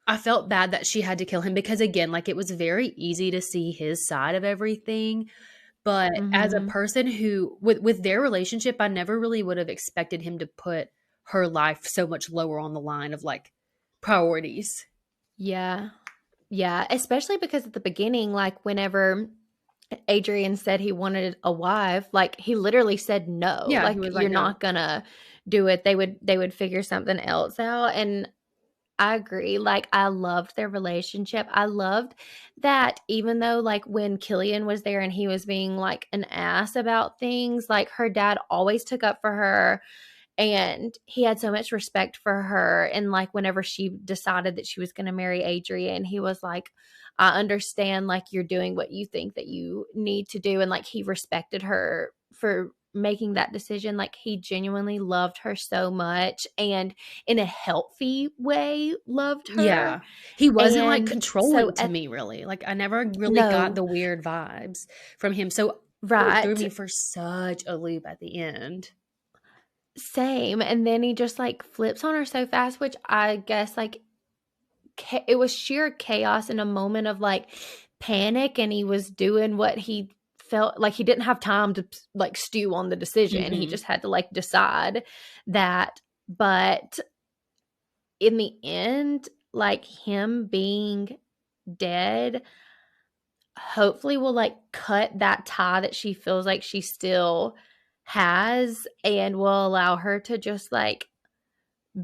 S2: I felt bad that she had to kill him because, again, like, it was very easy to see his side of everything. But as a person who, with their relationship, I never really would have expected him to put her life so much lower on the line of like priorities.
S1: Yeah. Especially because at the beginning, like whenever Adrian said he wanted a wife, like he literally said no.
S2: Yeah,
S1: like,
S2: you're
S1: no. Not gonna do it. They would figure something else out. And I agree. Like, I loved their relationship. I loved that even though like when Killian was there and he was being like an ass about things, like her dad always took up for her. And he had so much respect for her. And like whenever she decided that she was going to marry Adrian, he was like, I understand, like, you're doing what you think that you need to do. And like he respected her for making that decision. Like, he genuinely loved her so much, and in a healthy way loved her.
S2: Yeah. He wasn't like controlling to me, really. Like, I never really got the weird vibes from him. So it threw me for such a loop at the end.
S1: Same. And then he just like flips on her so fast, which I guess like it was sheer chaos in a moment of like panic, and he was doing what he felt like. He didn't have time to like stew on the decision. He just had to like decide that. But in the end, like, him being dead hopefully will like cut that tie that she feels like she still has, and will allow her to just like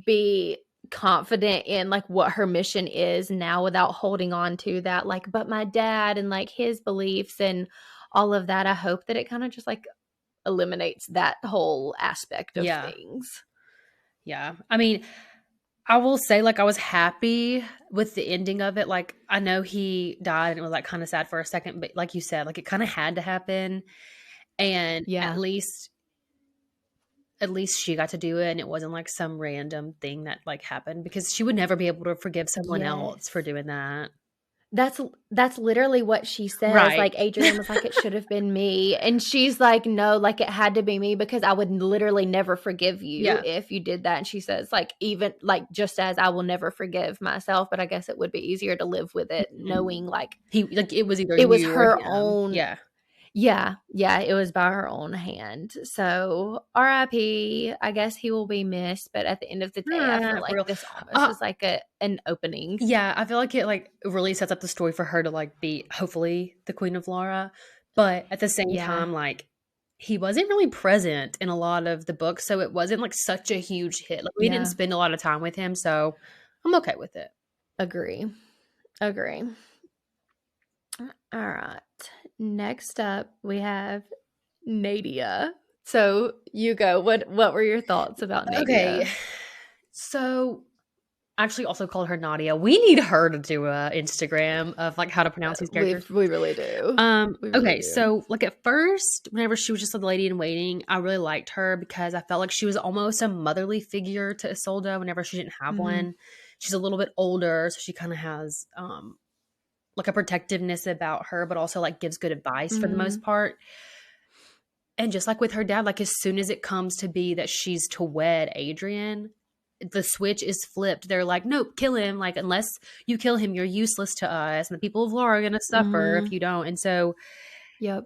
S1: be confident in like what her mission is now, without holding on to that like, but my dad and like his beliefs and all of that. I hope that it kind of just like eliminates that whole aspect of things.
S2: Yeah. I mean, I will say, like, I was happy with the ending of it. Like, I know he died and it was like kind of sad for a second, but like you said, like, it kind of had to happen. And at least she got to do it, and it wasn't like some random thing that like happened, because she would never be able to forgive someone else for doing that.
S1: That's literally what she says.
S2: Right.
S1: Like, Adrian was like, "It should have been me." And she's like, "No, like, it had to be me because I would literally never forgive you if you did that." And she says, like, even like, just as I will never forgive myself, but I guess it would be easier to live with it knowing like
S2: it was either
S1: it was
S2: you or
S1: her
S2: him.
S1: own. Yeah, it was by her own hand. So R.I.P. I guess he will be missed, but at the end of the day, I feel like this almost is like an opening.
S2: Yeah, I feel like it like really sets up the story for her to like be hopefully the Queen of Laura, but at the same time, like he wasn't really present in a lot of the books, so it wasn't like such a huge hit. Like we didn't spend a lot of time with him, so I'm okay with it.
S1: Agree. All right. Next up, we have Nadia. So you go. What were your thoughts about Nadia?
S2: Okay. So I actually also called her Nadia. We need her to do a Instagram of like how to pronounce these characters.
S1: We really do.
S2: Okay, so like at first, whenever she was just a lady in waiting, I really liked her because I felt like she was almost a motherly figure to Isolde whenever she didn't have one. She's a little bit older, so she kind of has like a protectiveness about her, but also like gives good advice for the most part. And just like with her dad, like as soon as it comes to be that she's to wed Adrian, the switch is flipped. They're like, nope, kill him. Like, unless you kill him, you're useless to us. And the people of Laura are going to suffer if you don't. And so, I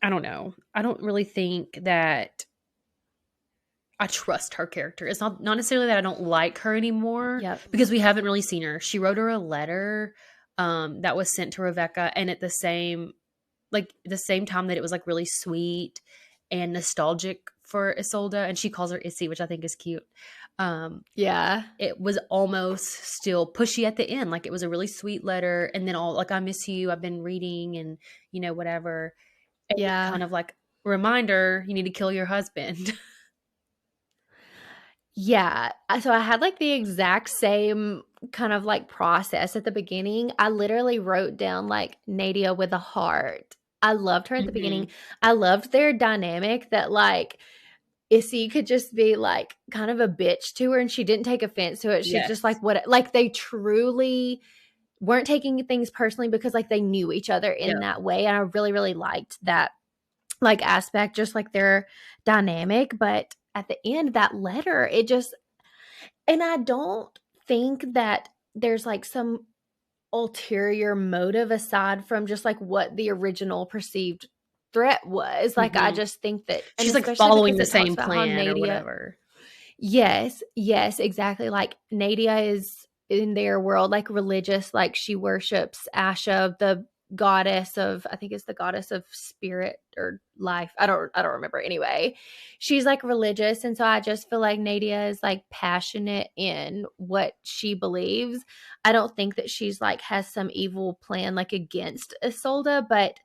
S2: don't know. I don't really think that I trust her character. It's not necessarily that I don't like her anymore because we haven't really seen her. She wrote her a letter that was sent to Rebecca. And at the same time that it was like really sweet and nostalgic for Isolde, and she calls her Issy, which I think is cute. It was almost still pushy at the end. Like it was a really sweet letter, and then all like, I miss you, I've been reading, and you know, whatever. And kind of like reminder, you need to kill your husband.
S1: So I had like the exact same kind of like process at the beginning. I literally wrote down like Nadia with a heart. I loved her at the beginning. I loved their dynamic that like Issy could just be like kind of a bitch to her and she didn't take offense to it. She's just like, what, like they truly weren't taking things personally because like they knew each other in that way. And I really, really liked that like aspect, just like their dynamic. But at the end, that letter, it just, and I don't think that there's like some ulterior motive aside from just like what the original perceived threat was. Like I just think that
S2: she's like following the same plan or whatever.
S1: Yes, exactly. Like Nadia is in their world like religious, like she worships Asha, the goddess of, I think it's the goddess of spirit or life. I don't remember. Anyway, she's like religious, and so I just feel like Nadia is like passionate in what she believes. I don't think that she's like has some evil plan like against Isolde, but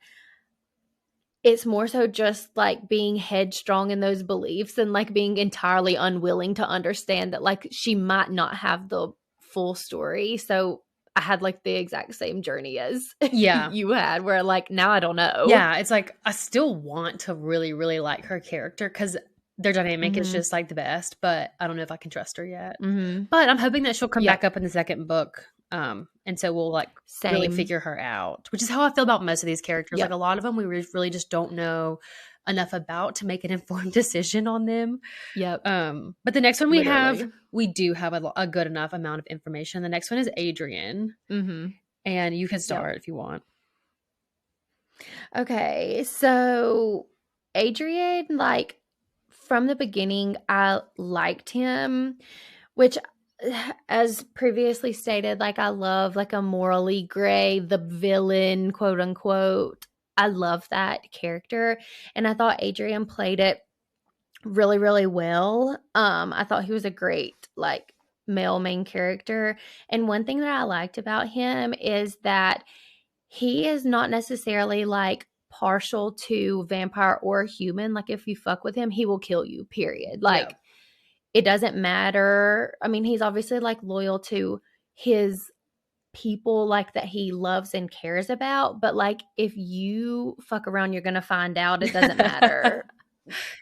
S1: it's more so just like being headstrong in those beliefs and like being entirely unwilling to understand that like she might not have the full story. So I had like the exact same journey as you had, where like now I don't know.
S2: Yeah, it's like I still want to really, really like her character because their dynamic is just like the best, but I don't know if I can trust her yet. But I'm hoping that she'll come back up in the second book. And so we'll like really figure her out, which is how I feel about most of these characters. Like a lot of them we really just don't know enough about to make an informed decision on them. But the next one we do have a good enough amount of information. The next one is Adrian. And you can start if you want.
S1: Okay, so Adrian, like from the beginning, I liked him, which, as previously stated, like I love like a morally gray, the villain, quote unquote. I love that character, and I thought Adrian played it really, really well. I thought he was a great like male main character, and one thing that I liked about him is that he is not necessarily like partial to vampire or human. Like if you fuck with him, he will kill you, period. Like it doesn't matter. I mean, he's obviously like loyal to his people like that he loves and cares about, but like if you fuck around, you're going to find out. It doesn't matter.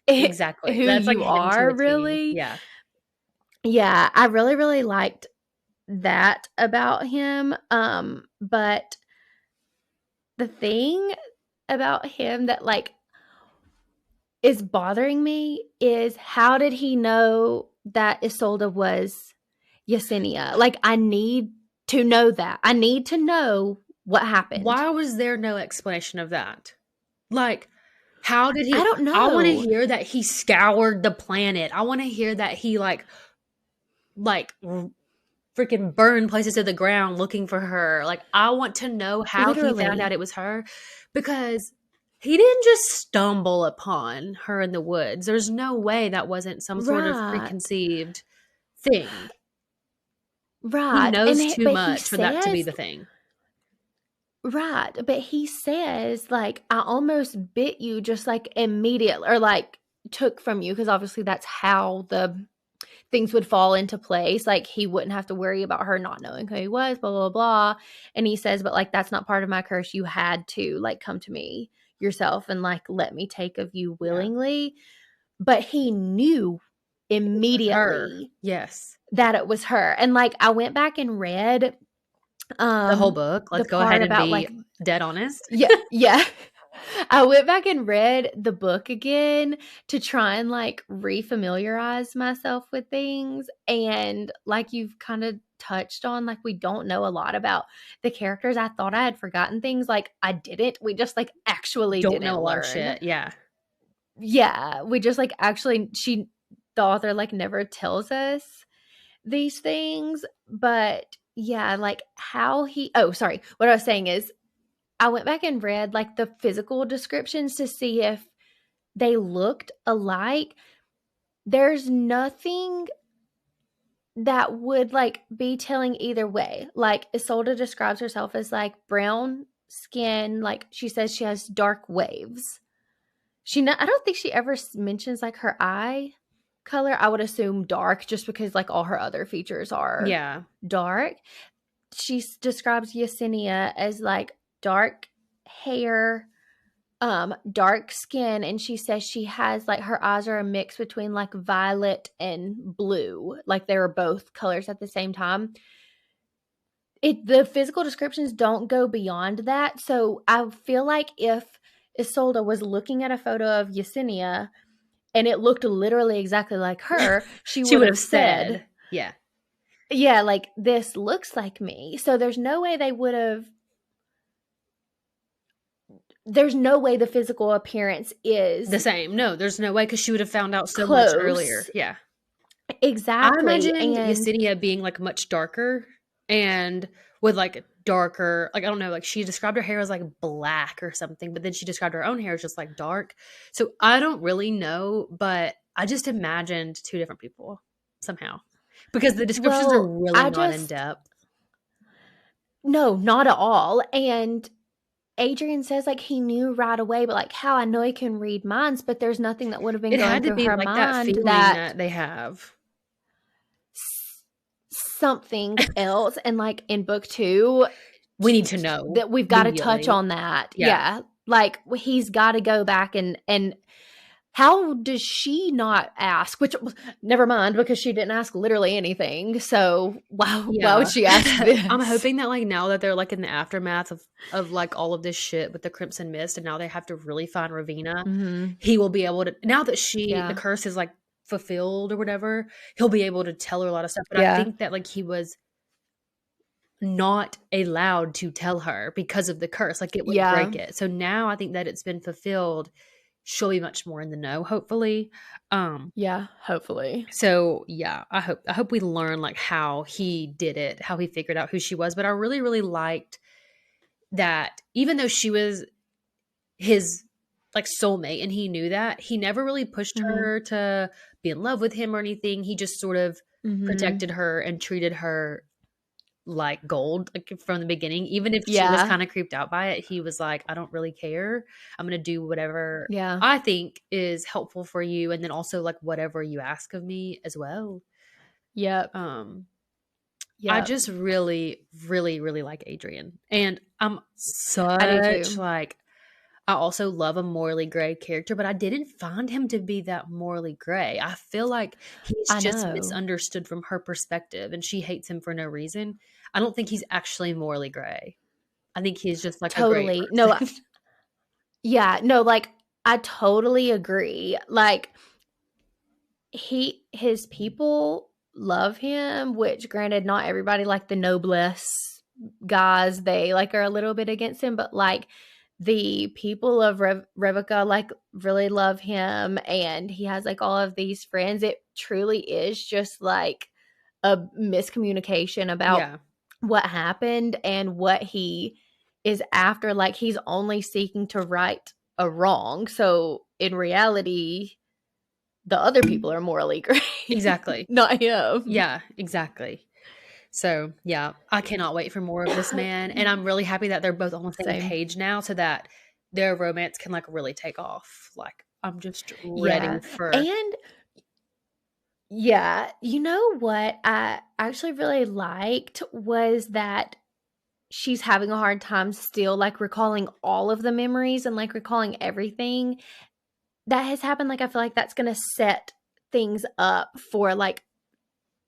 S2: Exactly.
S1: Who
S2: that's
S1: you
S2: like
S1: are, really.
S2: Yeah.
S1: I really, really liked that about him. But the thing about him that like is bothering me is how did he know that Isolde was Yesenia? Like, I need to know that. I need to know what happened.
S2: Why was there no explanation of that? Like, how did he?
S1: I don't know.
S2: I want to hear that he scoured the planet. I want to hear that he like freaking burned places to the ground looking for her. Like, I want to know how he found out it was her, because he didn't just stumble upon her in the woods. There's no way that wasn't some sort of preconceived thing.
S1: Right.
S2: He knows too much for that to be the thing.
S1: Right. But he says, like, I almost bit you just like immediately, or like took from you, because obviously that's how the things would fall into place. Like, he wouldn't have to worry about her not knowing who he was, blah, blah, blah. And he says, but like, that's not part of my curse. You had to like come to me yourself and like let me take of you willingly. Yeah. But he knew immediately that it was her. And like, I went back and read
S2: the whole book. Let's go ahead and be like, dead honest.
S1: Yeah. I went back and read the book again to try and like refamiliarize myself with things. And like you've kind of touched on, like, we don't know a lot about the characters. I thought I had forgotten things. Like, I didn't. We just like actually
S2: don't
S1: didn't
S2: know a lot
S1: learn.
S2: of shit. Yeah.
S1: Yeah. We just like actually, the author like never tells us these things. But yeah, like how what I was saying is, I went back and read like the physical descriptions to see if they looked alike. There's nothing that would like be telling either way. Like, Isolde describes herself as like brown skin. Like, she says she has dark waves. I don't think she ever mentions like her eye color. I would assume dark, just because like all her other features are dark. She describes Yesenia as like dark hair, dark skin, and she says she has like her eyes are a mix between like violet and blue, like they were both colors at the same time. The physical descriptions don't go beyond that, so I feel like if Isolde was looking at a photo of Yesenia and it looked literally exactly like her, she would have said, yeah, like, this looks like me. So there's no way they would have. There's no way the physical appearance is
S2: the same. No, there's no way, because she would have found out so much earlier. Yeah.
S1: Exactly.
S2: I imagined Yesenia being like much darker and with like darker, like, I don't know, like she described her hair as like black or something, but then she described her own hair as just like dark. So I don't really know, but I just imagined two different people somehow, because the descriptions are really not in depth.
S1: No, not at all. And Adrian says like he knew right away, but like, how I know he can read minds, but there's nothing that would have been going through her mind
S2: that feeling that they have
S1: something else. And like in book 2,
S2: we need to know
S1: that we've got to touch on that. Yeah. Like, he's got to go back and how does she not ask? Which, never mind, because she didn't ask literally anything. So why would she ask this?
S2: I'm hoping that like now that they're like in the aftermath of like all of this shit with the Crimson Mist, and now they have to really find Ravina, he will be able to, now that the curse is like fulfilled or whatever, he'll be able to tell her a lot of stuff. But I think that like he was not allowed to tell her because of the curse. Like, it would break it. So now I think that it's been fulfilled, she'll be much more in the know, hopefully.
S1: Hopefully.
S2: So I hope we learn like how he did it, how he figured out who she was. But I really, really liked that even though she was his like soulmate and he knew that, he never really pushed her to be in love with him or anything. He just sort of protected her and treated her like gold, like from the beginning. Even if she was kind of creeped out by it, he was like, I don't really care, I'm gonna do whatever I think is helpful for you, and then also like whatever you ask of me as well. I just really, really, really like Adrian, and I'm such like I also love a morally gray character, but I didn't find him to be that morally gray. I feel like he's
S1: I
S2: just
S1: know.
S2: misunderstood from her perspective and she hates him for no reason. I don't think he's actually morally gray. I think he's just like a great
S1: Totally. No,
S2: person.
S1: yeah, no, like, I totally agree. Like, his people love him, which granted, not everybody, like the noblesse guys, they like are a little bit against him, but like the people of Revica like really love him, and he has like all of these friends. It truly is just like a miscommunication about what happened and what he is after. Like, he's only seeking to right a wrong. So in reality, the other people are morally great.
S2: Exactly.
S1: Not him.
S2: Yeah, exactly. So, yeah, I cannot wait for more of this man. And I'm really happy that they're both on the same page now so that their romance can like really take off. Like, I'm just ready for.
S1: And yeah, you know what I actually really liked was that she's having a hard time still like recalling all of the memories and like recalling everything that has happened. Like, I feel like that's going to set things up for like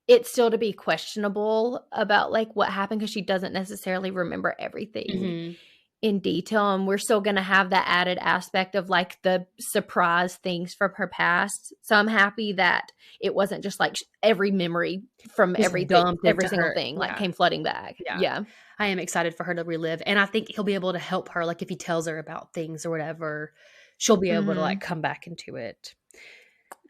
S1: it still to be questionable about like what happened, because she doesn't necessarily remember everything in detail, and we're still going to have that added aspect of like the surprise things from her past. So I'm happy that it wasn't just like every memory from
S2: Just
S1: everything, every single
S2: her.
S1: thing like came flooding back. Yeah.
S2: I am excited for her to relive, and I think he'll be able to help her. Like if he tells her about things or whatever, she'll be able to like come back into it.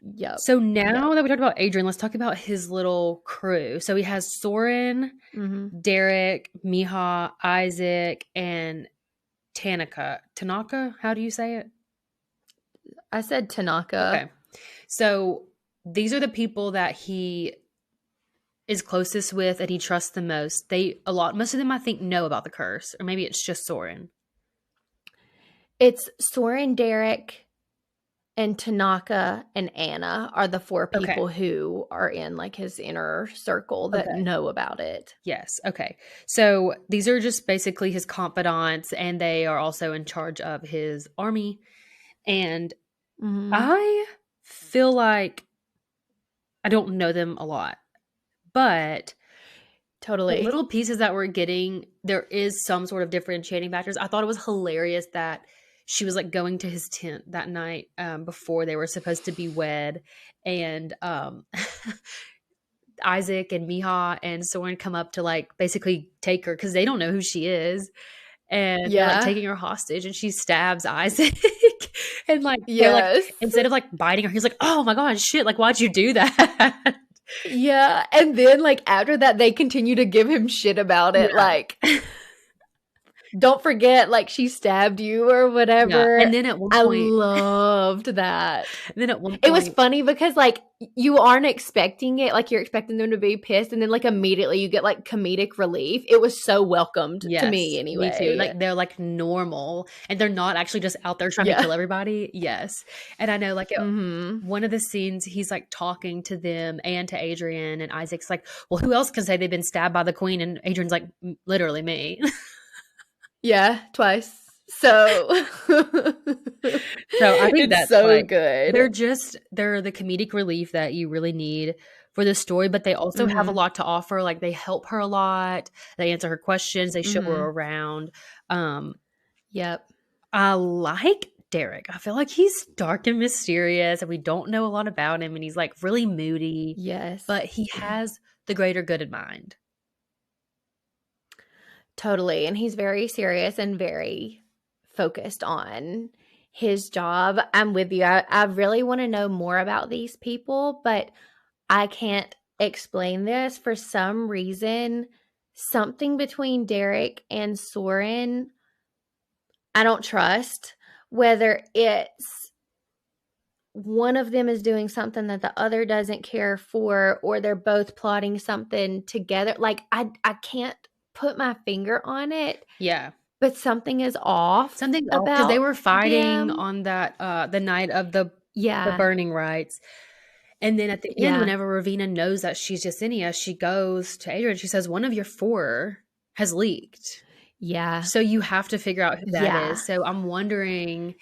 S1: Yep.
S2: So now that we talked about Adrian, let's talk about his little crew. So he has Soren, Derek, Miha, Isaac, and Tanaka. How do you say it?
S1: I said Tanaka.
S2: Okay. So these are the people that he is closest with and he trusts the most. Most of them I think know about the curse, or maybe it's just Soren.
S1: It's Soren, Derek, and Tanaka and Anna are the 4 people who are in like his inner circle that know about it.
S2: Yes. Okay. So these are just basically his confidants, and they are also in charge of his army. And I feel like I don't know them a lot, but
S1: totally,
S2: the little pieces that we're getting, there is some sort of differentiating factors. I thought it was hilarious that she was like going to his tent that night before they were supposed to be wed, and Isaac and Miha and Soren come up to like basically take her because they don't know who she is, and they're like taking her hostage, and she stabs Isaac and like they're like, instead of like biting her, he's like, oh my god, shit, like why'd you do that?
S1: Yeah, and then like after that they continue to give him shit about it, like don't forget, like, she stabbed you or whatever.
S2: And then at one point,
S1: I loved that.
S2: Then at one point,
S1: it was funny because like you aren't expecting it, like you're expecting them to be pissed, and then like immediately you get like comedic relief. It was so welcomed to me anyway.
S2: Me too. Like they're like normal and they're not actually just out there trying to kill everybody. Yes. And I know like one of the scenes he's like talking to them and to Adrian, and Isaac's like, well, who else can say they've been stabbed by the queen? And Adrian's like, literally me.
S1: Yeah, twice. So
S2: I think that's
S1: so
S2: like,
S1: good.
S2: They're the comedic relief that you really need for the story, but they also have a lot to offer. Like they help her a lot. They answer her questions. They show her around.
S1: Yep.
S2: I like Derek. I feel like he's dark and mysterious, and we don't know a lot about him, and he's like really moody.
S1: Yes.
S2: But he has the greater good in mind.
S1: Totally. And he's very serious and very focused on his job. I'm with you. I really want to know more about these people, but I can't explain this. For some reason, something between Derek and Soren, I don't trust. Whether it's one of them is doing something that the other doesn't care for, or they're both plotting something together. Like I can't put my finger on it.
S2: Yeah.
S1: But something is off.
S2: Something's off because they were fighting on that the night of the burning rites. And then at the end, whenever Ravina knows that she's Yesenia, she goes to Adrian. She says, one of your 4 has leaked.
S1: Yeah.
S2: So you have to figure out who that
S1: Yeah.
S2: is. So I'm wondering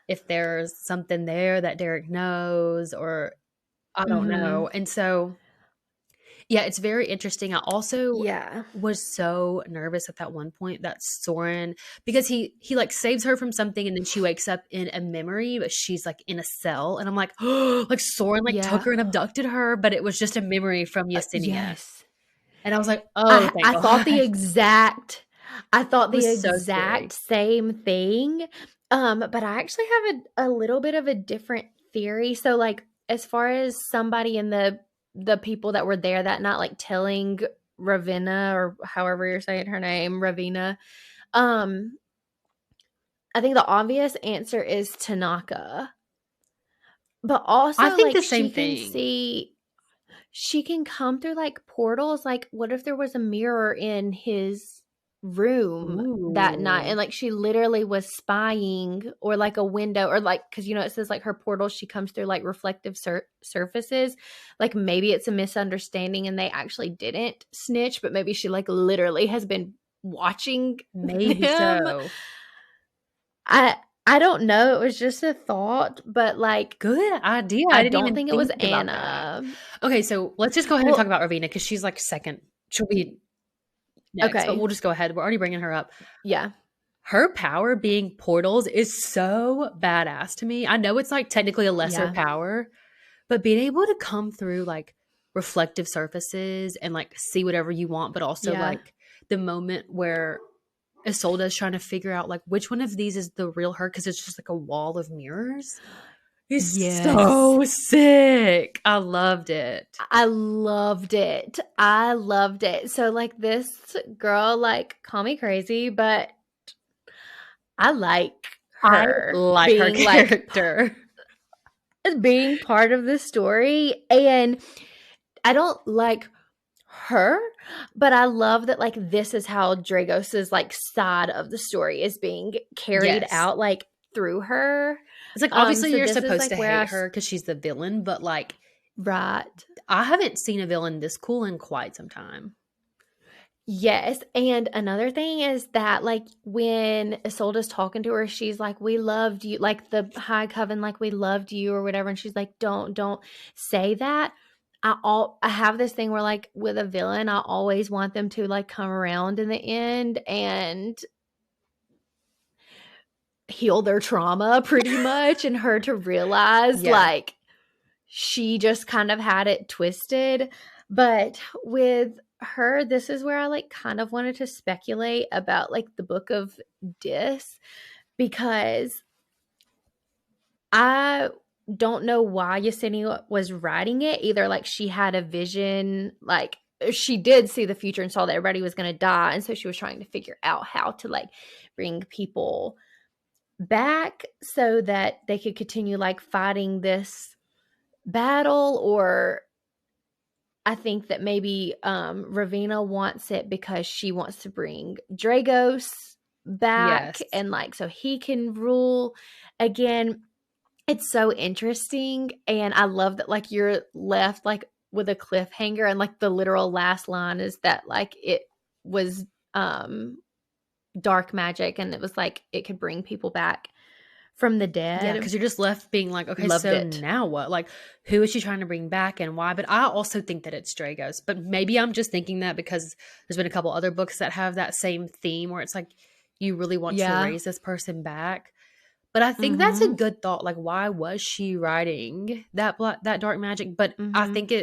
S2: if there's something there that Derek knows, or I don't know. And so, yeah, it's very interesting. I also
S1: Yeah.
S2: was so nervous at that one point that Soren, because he like saves her from something and then she wakes up in a memory, but she's like in a cell. And I'm like, oh, like Soren like took
S1: Yeah.
S2: her and abducted her, but it was just a memory from Yesenia.
S1: Yes.
S2: And I was like, oh, thank
S1: I thought
S2: God.
S1: the exact
S2: It was so scary.
S1: same thing. But I actually have a little bit of a different theory. So like as far as somebody in the people that were there that night, like telling Ravenna, or however you're saying her name, Ravina, I think the obvious answer is Tanaka. But also
S2: I think
S1: like
S2: the same thing.
S1: she can come through like portals. Like what if there was a mirror in his room that night, and like she literally was spying, or like a window, or like, because it says like her portal, she comes through like reflective surfaces. Like maybe it's a misunderstanding and they actually didn't snitch, but maybe she like literally has been watching
S2: Maybe
S1: them.
S2: so.
S1: I don't know. It was just a thought, but like,
S2: good idea.
S1: I
S2: didn't
S1: don't
S2: even
S1: think it was
S2: about that.
S1: Anna.
S2: Okay, so let's just go ahead and talk about Ravina because she's like second. She'll be next, but we'll just go ahead. We're already bringing her up.
S1: Yeah.
S2: Her power being portals is so badass to me. I know it's like technically a lesser power, but being able to come through like reflective surfaces and like see whatever you want, but also like the moment where Isolde's trying to figure out like which one of these is the real her, because it's just like a wall of mirrors. It's so sick. I loved it.
S1: So like this girl, like, call me crazy, but I like her.
S2: I like her character.
S1: Like, being part of the story. And I don't like her, but I love that like this is how Dragos's like side of the story is being carried out, like through her.
S2: It's like obviously
S1: so
S2: you're
S1: this is,
S2: supposed
S1: like,
S2: to
S1: where
S2: hate her because she's the villain, but like
S1: right.
S2: I haven't seen a villain this cool in quite some time.
S1: Yes, and another thing is that like when Isolde's talking to her, she's like, "We loved you," like the High Coven, like, "We loved you," or whatever, and she's like, "Don't say that." I have this thing where like with a villain, I always want them to like come around in the end and heal their trauma pretty much, and her to realize like she just kind of had it twisted. But with her, this is where I like kind of wanted to speculate about like the Book of Dis, because I don't know why Yesenia was writing it. Either like she had a vision, like she did see the future and saw that everybody was going to die, and so she was trying to figure out how to like bring people back so that they could continue like fighting this battle. Or I think that maybe Ravina wants it because she wants to bring Dragos back, and like so he can rule again. It's so interesting, and I love that like you're left like with a cliffhanger, and like the literal last line is that like it was dark magic, and it was like it could bring people back from the dead.
S2: Yeah, because you're just left being like, okay, so now what? Like, who is she trying to bring back and why? But I also think that it's Dragos. But maybe I'm just thinking that because there's been a couple other books that have that same theme where it's like you really want to raise this person back. But I think that's a good thought. Like, why was she writing that dark magic? But I think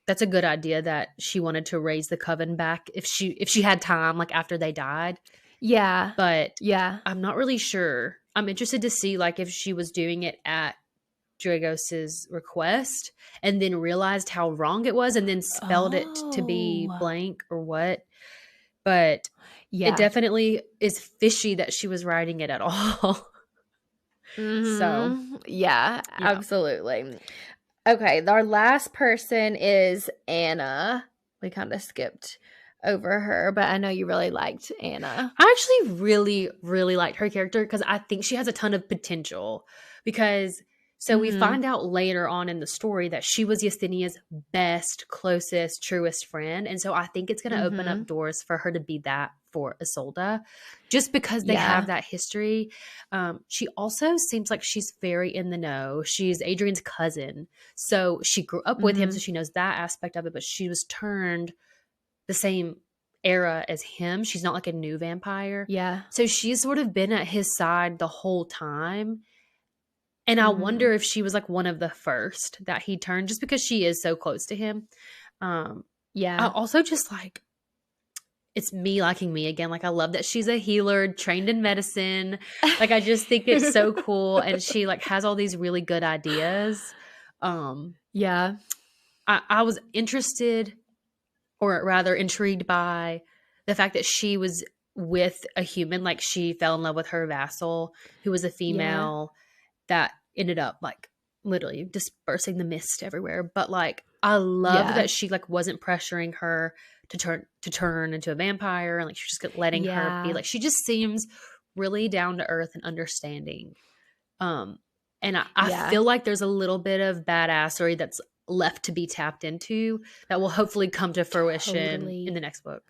S2: that's a good idea that she wanted to raise the coven back if she had time, like after they died.
S1: Yeah.
S2: But I'm not really sure. I'm interested to see like if she was doing it at Dragos's request and then realized how wrong it was and then spelled it to be blank or what. But it definitely is fishy that she was writing it at all. So
S1: yeah, absolutely. Okay, our last person is Anna. We kind of skipped over her, but I know you really liked Anna.
S2: I actually really, really liked her character because I think she has a ton of potential, because So we find out later on in the story that she was Yesenia's best, closest, truest friend. And so I think it's going to open up doors for her to be that for Isolde, just because they have that history. She also seems like she's very in the know. She's Adrian's cousin. So she grew up with him, so she knows that aspect of it, but she was turned the same era as him. She's not like a new vampire.
S1: Yeah.
S2: So she's sort of been at his side the whole time. And I wonder if she was like one of the first that he turned, just because she is so close to him. I also just like, it's me liking me again. Like, I love that she's a healer, trained in medicine. Like, I just think it's so cool. And she like has all these really good ideas. I was interested, or rather intrigued by the fact that she was with a human. Like, she fell in love with her vassal, who was a female. That ended up like literally dispersing the mist everywhere. But like, I love that she like wasn't pressuring her to turn into a vampire, and like she was just letting her be. Like, she just seems really down to earth and understanding. And I feel like there's a little bit of badassery that's left to be tapped into that will hopefully come to fruition in the next book.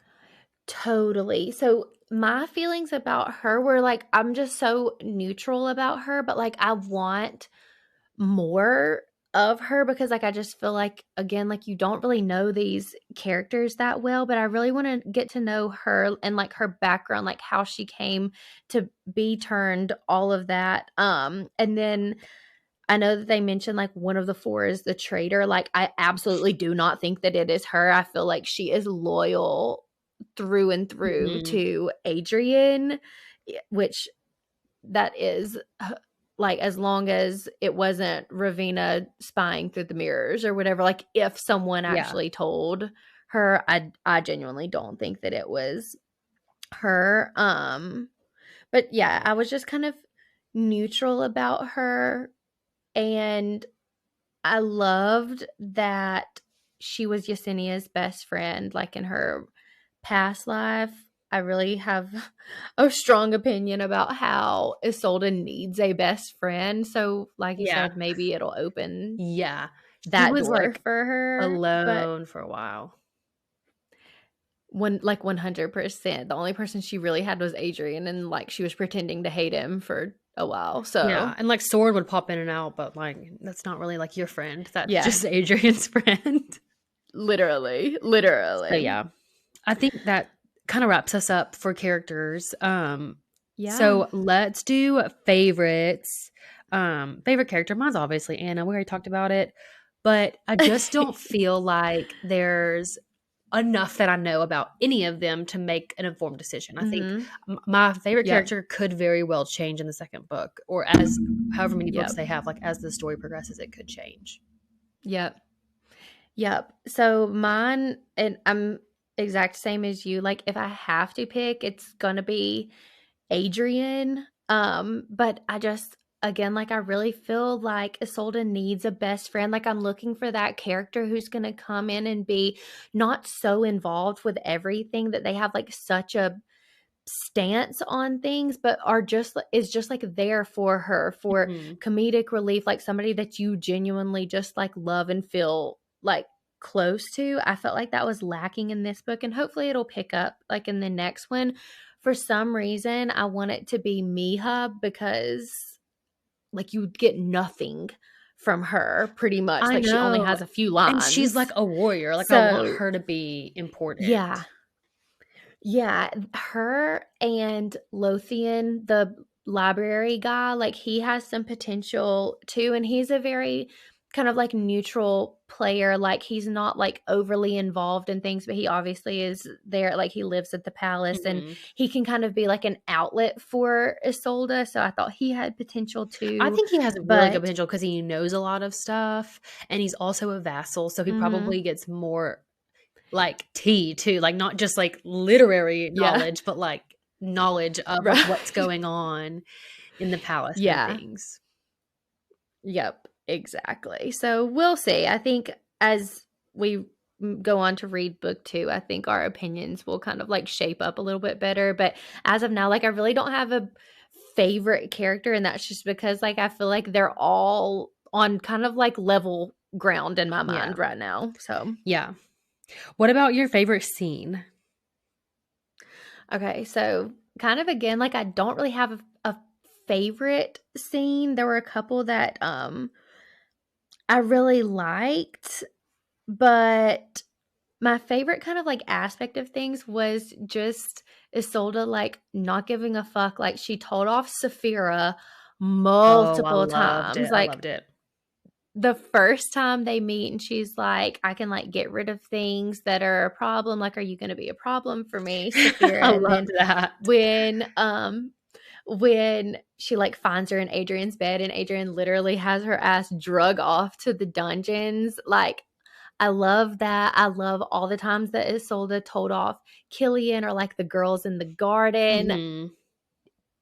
S1: Totally. So my feelings about her were like, I'm just so neutral about her, but like I want more of her, because like I just feel like, again, like you don't really know these characters that well, but I really want to get to know her and like her background, like how she came to be turned, all of that. And then I know that they mentioned like one of the four is the traitor. Like, I absolutely do not think that it is her. I feel like she is loyal through and through to Adrian, which that is like, as long as it wasn't Ravina spying through the mirrors or whatever, like if someone actually told her, I genuinely don't think that it was her. But yeah, I was just kind of neutral about her, and I loved that she was Yesenia's best friend, like in her past life. I really have a strong opinion about how Isolde needs a best friend. So, like you said, maybe it'll open that
S2: was
S1: door
S2: like
S1: for her.
S2: Alone for a while.
S1: 100%. The only person she really had was Adrian, and like she was pretending to hate him for a while. So
S2: and like Sword would pop in and out, but like that's not really like your friend. That's just Adrian's friend.
S1: Literally.
S2: So I think that kind of wraps us up for characters. So let's do favorites. Favorite character. Mine's obviously Anna. We already talked about it, but I just don't feel like there's enough that I know about any of them to make an informed decision. I think my favorite character could very well change in the second book, or as however many books they have, like as the story progresses, it could change.
S1: Yep. So mine, and I'm exact same as you. Like, if I have to pick, it's gonna be Adrian. But I just, again, like I really feel like Isolde needs a best friend. Like, I'm looking for that character who's gonna come in and be not so involved with everything, that they have like such a stance on things, but is just like there for her for comedic relief, like somebody that you genuinely just like love and feel like close to. I felt like that was lacking in this book, and hopefully it'll pick up like in the next one. For some reason, I want it to be Miha, because like you get nothing from her pretty much. Like, she only has a few lines,
S2: and she's like a warrior. Like, I want her to be important.
S1: Yeah, her and Lothian, the library guy, like he has some potential too, and he's a very kind of like neutral player. Like, he's not like overly involved in things, but he obviously is there. Like, he lives at the palace, and he can kind of be like an outlet for Isolde. So I thought he had potential too.
S2: I think he has really good potential because he knows a lot of stuff, and he's also a vassal, so he probably gets more like tea too, like not just like literary knowledge, but like knowledge of like, what's going on in the palace and things.
S1: Yep, exactly. So we'll see. I think as we go on to read book 2, I think our opinions will kind of like shape up a little bit better. But as of now, like I really don't have a favorite character, and that's just because like I feel like they're all on kind of like level ground in my mind right now. So
S2: yeah. What about your favorite scene?
S1: Okay, so kind of again, like I don't really have a favorite scene. There were a couple that I really liked, but my favorite kind of like aspect of things was just Isolde like not giving a fuck. Like she told off Saphira multiple times.
S2: I
S1: Like
S2: loved it.
S1: the first time they meet and she's like, I can like get rid of things that are a problem. Like, are you going to be a problem for me, Saphira?
S2: I loved that.
S1: When she like finds her in Adrian's bed and Adrian literally has her ass drug off to the dungeons. Like, I love that. I love all the times that Isolde told off Killian or like the girls in the garden.
S2: Mm-hmm.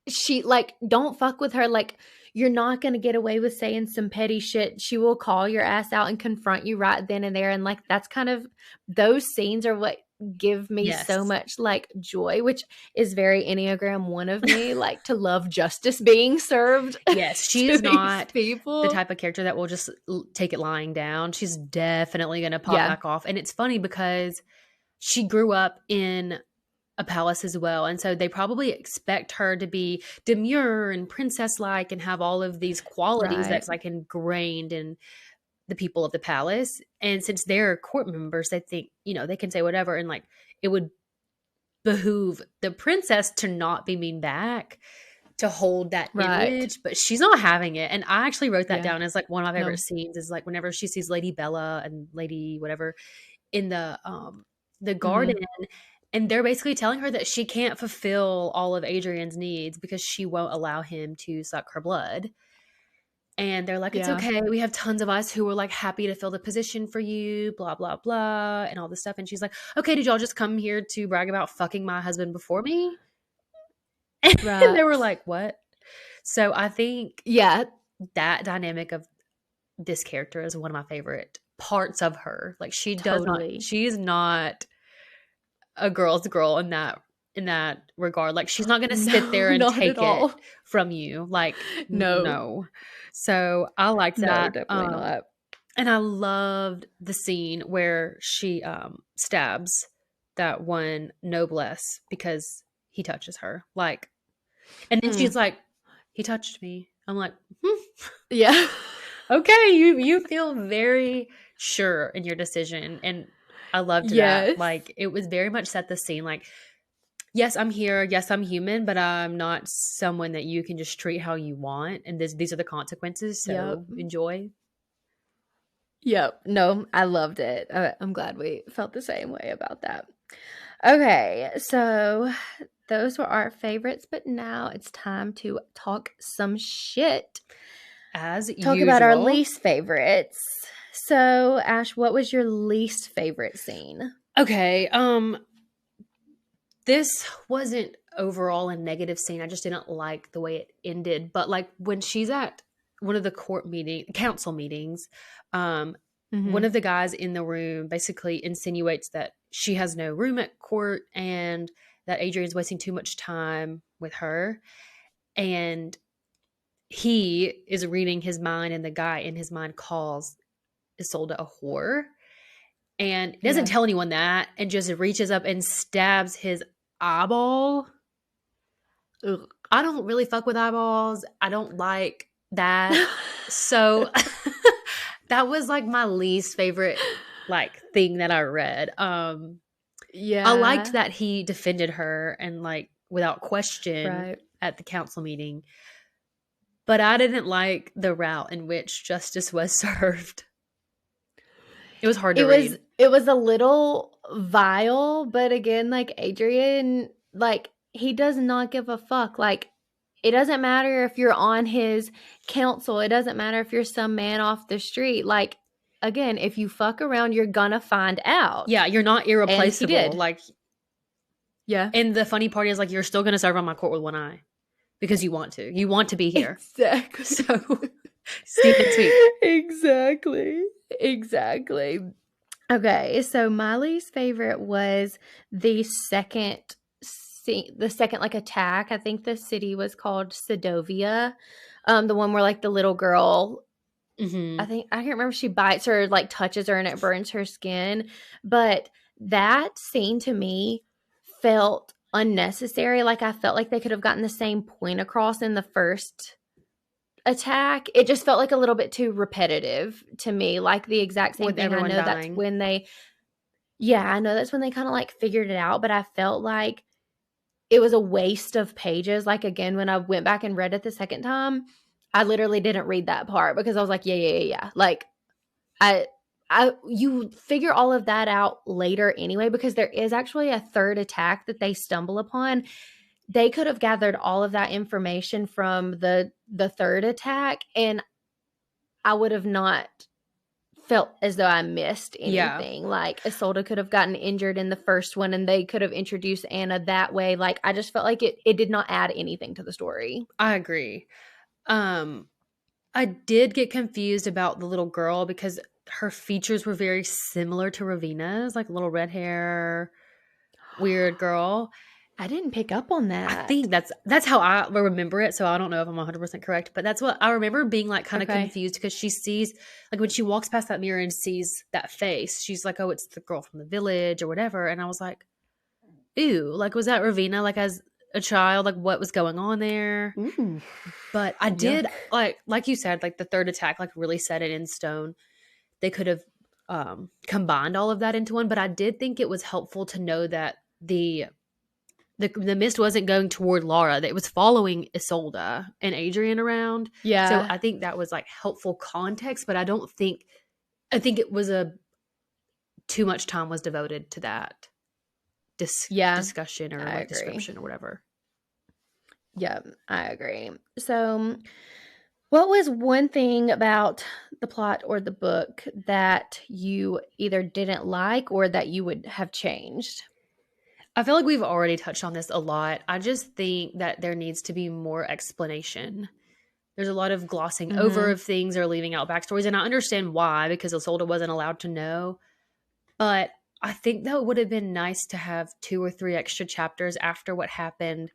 S1: She like, don't fuck with her. Like, you're not going to get away with saying some petty shit. She will call your ass out and confront you right then and there. And like, that's kind of, those scenes are what give me so much like joy, which is very Enneagram 1 of me, like to love justice being served.
S2: Yes, she's not the type of character that will just take it lying down. She's definitely going to pop back off. And it's funny because she grew up in a palace as well, and so they probably expect her to be demure and princess-like and have all of these qualities that's like ingrained in the people of the palace. And since they're court members, they think, you know, they can say whatever, and like it would behoove the princess to not be mean back, to hold that image, but she's not having it. And I actually wrote that down as like one of my favorite scenes is like whenever she sees Lady Bella and Lady whatever in the garden, and they're basically telling her that she can't fulfill all of Adrian's needs because she won't allow him to suck her blood. And they're like, it's okay. We have tons of us who are like happy to fill the position for you, blah, blah, blah, and all this stuff. And she's like, okay, did y'all just come here to brag about fucking my husband before me? And they were like, what? So I think that dynamic of this character is one of my favorite parts of her. Like she's not a girl's girl in that regard. Like she's not going to sit there and take it from you. Like no. So I liked that.
S1: No, definitely not.
S2: And I loved the scene where she stabs that one noblesse because he touches her. Like, and then she's like, he touched me. I'm like,
S1: yeah.
S2: Okay, you feel very sure in your decision. And I loved that. Like, it was very much set the scene. Like, yes, I'm here. Yes, I'm human, but I'm not someone that you can just treat how you want. And these are the consequences. So enjoy.
S1: Yep. No, I loved it. I'm glad we felt the same way about that. Okay, so those were our favorites, but now it's time to talk some shit.
S2: As
S1: talk
S2: usual.
S1: About our least favorites. So, Ash, what was your least favorite scene?
S2: Okay, this wasn't overall a negative scene. I just didn't like the way it ended. But like when she's at one of the council meetings, one of the guys in the room basically insinuates that she has no room at court and that Adrian's wasting too much time with her. And he is reading his mind, and the guy in his mind calls Isolde a whore. And doesn't tell anyone that, and just reaches up and stabs his eyeball. Ugh. I don't really fuck with eyeballs. I don't like that. So that was like my least favorite like thing that I read. I liked that he defended her and like without question at the council meeting. But I didn't like the route in which justice was served. It was hard to read.
S1: It was a little vile, but again, like Adrian, like he does not give a fuck. Like it doesn't matter if you're on his council. It doesn't matter if you're some man off the street. Like again, if you fuck around, you're gonna find out.
S2: Yeah, you're not irreplaceable.
S1: And he did.
S2: Like,
S1: yeah.
S2: And the funny part is like you're still gonna serve on my court with one eye because you want to. You want to be here.
S1: Exactly.
S2: So stupid sweet.
S1: Exactly. Okay, so my least favorite was the second like attack. I think the city was called Sedovia. The one where like the little girl I think, I can't remember if she bites her, like touches her and it burns her skin. But that scene to me felt unnecessary. Like I felt like they could have gotten the same point across in the first attack. It just felt like a little bit too repetitive to me. Like the exact same
S2: With
S1: thing. I
S2: everyone
S1: know
S2: dying.
S1: that's when they, yeah, I know that's when they kind of like figured it out. But I felt like it was a waste of pages. Like again, when I went back and read it the second time, I literally didn't read that part because I was like, yeah. Like you figure all of that out later anyway, because there is actually a third attack that they stumble upon. They could have gathered all of that information from the third attack, and I would have not felt as though I missed anything. Yeah. Like Isolde could have gotten injured in the first one and they could have introduced Anna that way. Like I just felt like it did not add anything to the story.
S2: I agree. I did get confused about the little girl because her features were very similar to Ravina's, like little red hair, weird girl.
S1: I didn't pick up on that.
S2: I think that's how I remember it, so I don't know if I'm 100% correct, but that's what I remember, being like kind of confused because she sees, like when she walks past that mirror and sees that face, she's like, oh, it's the girl from the village or whatever. And I was like, ew, like was that Ravina, like as a child, like what was going on there?
S1: Ooh.
S2: But I did, like you said, like the third attack like really set it in stone. They could have combined all of that into one, but I did think it was helpful to know that the mist wasn't going toward Laura. It was following Isolde and Adrian around.
S1: Yeah.
S2: So I think that was like helpful context, but I think it was too much time was devoted to that discussion or like description or whatever.
S1: Yeah, I agree. So what was one thing about the plot or the book that you either didn't like or that you would have changed?
S2: I feel like we've already touched on this a lot. I just think that there needs to be more explanation. There's a lot of glossing over of things or leaving out backstories, and I understand why, because Isolde wasn't allowed to know. But I think that it would have been nice to have 2 or 3 extra chapters after what happened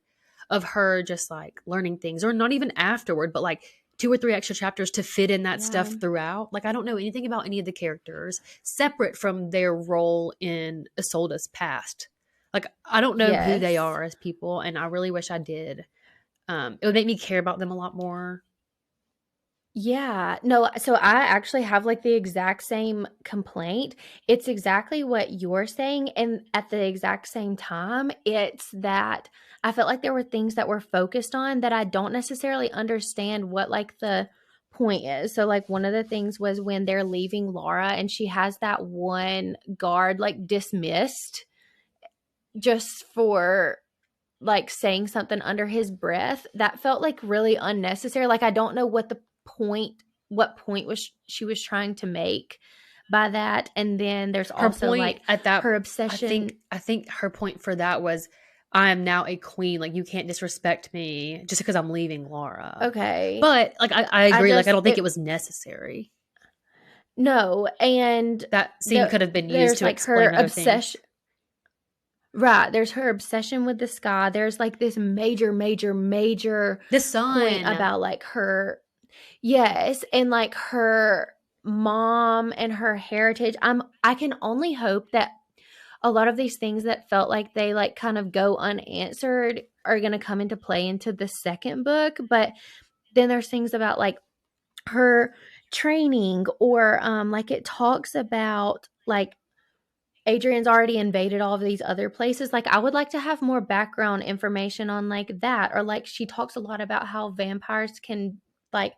S2: of her just like learning things, or not even afterward, but like 2 or 3 extra chapters to fit in that stuff throughout. Like I don't know anything about any of the characters separate from their role in Isolde's past. Like, I don't know who they are as people, and I really wish I did. It would make me care about them a lot more.
S1: Yeah. No, so I actually have like the exact same complaint. It's exactly what you're saying. And at the exact same time, it's that I felt like there were things that were focused on that I don't necessarily understand what like the point is. So like one of the things was when they're leaving Laura and she has that one guard like dismissed just for like saying something under his breath. That felt like really unnecessary. Like I don't know what point was she was trying to make by that. And then there's also like
S2: at that,
S1: her obsession.
S2: I think her point for that was, I am now a queen. Like you can't disrespect me just because I'm leaving Laura.
S1: Okay.
S2: But like I agree. I don't think it was necessary.
S1: No. And
S2: that scene could have been used to like explain her obsession.
S1: Right. There's her obsession with the sky. There's like this major
S2: the sun
S1: point about like her. Yes. And like her mom and her heritage. I can only hope that a lot of these things that felt like they like kind of go unanswered are going to come into play into the second book. But then there's things about like her training, or like it talks about like Adrian's already invaded all of these other places. Like I would like to have more background information on like that. Or like she talks a lot about how vampires can like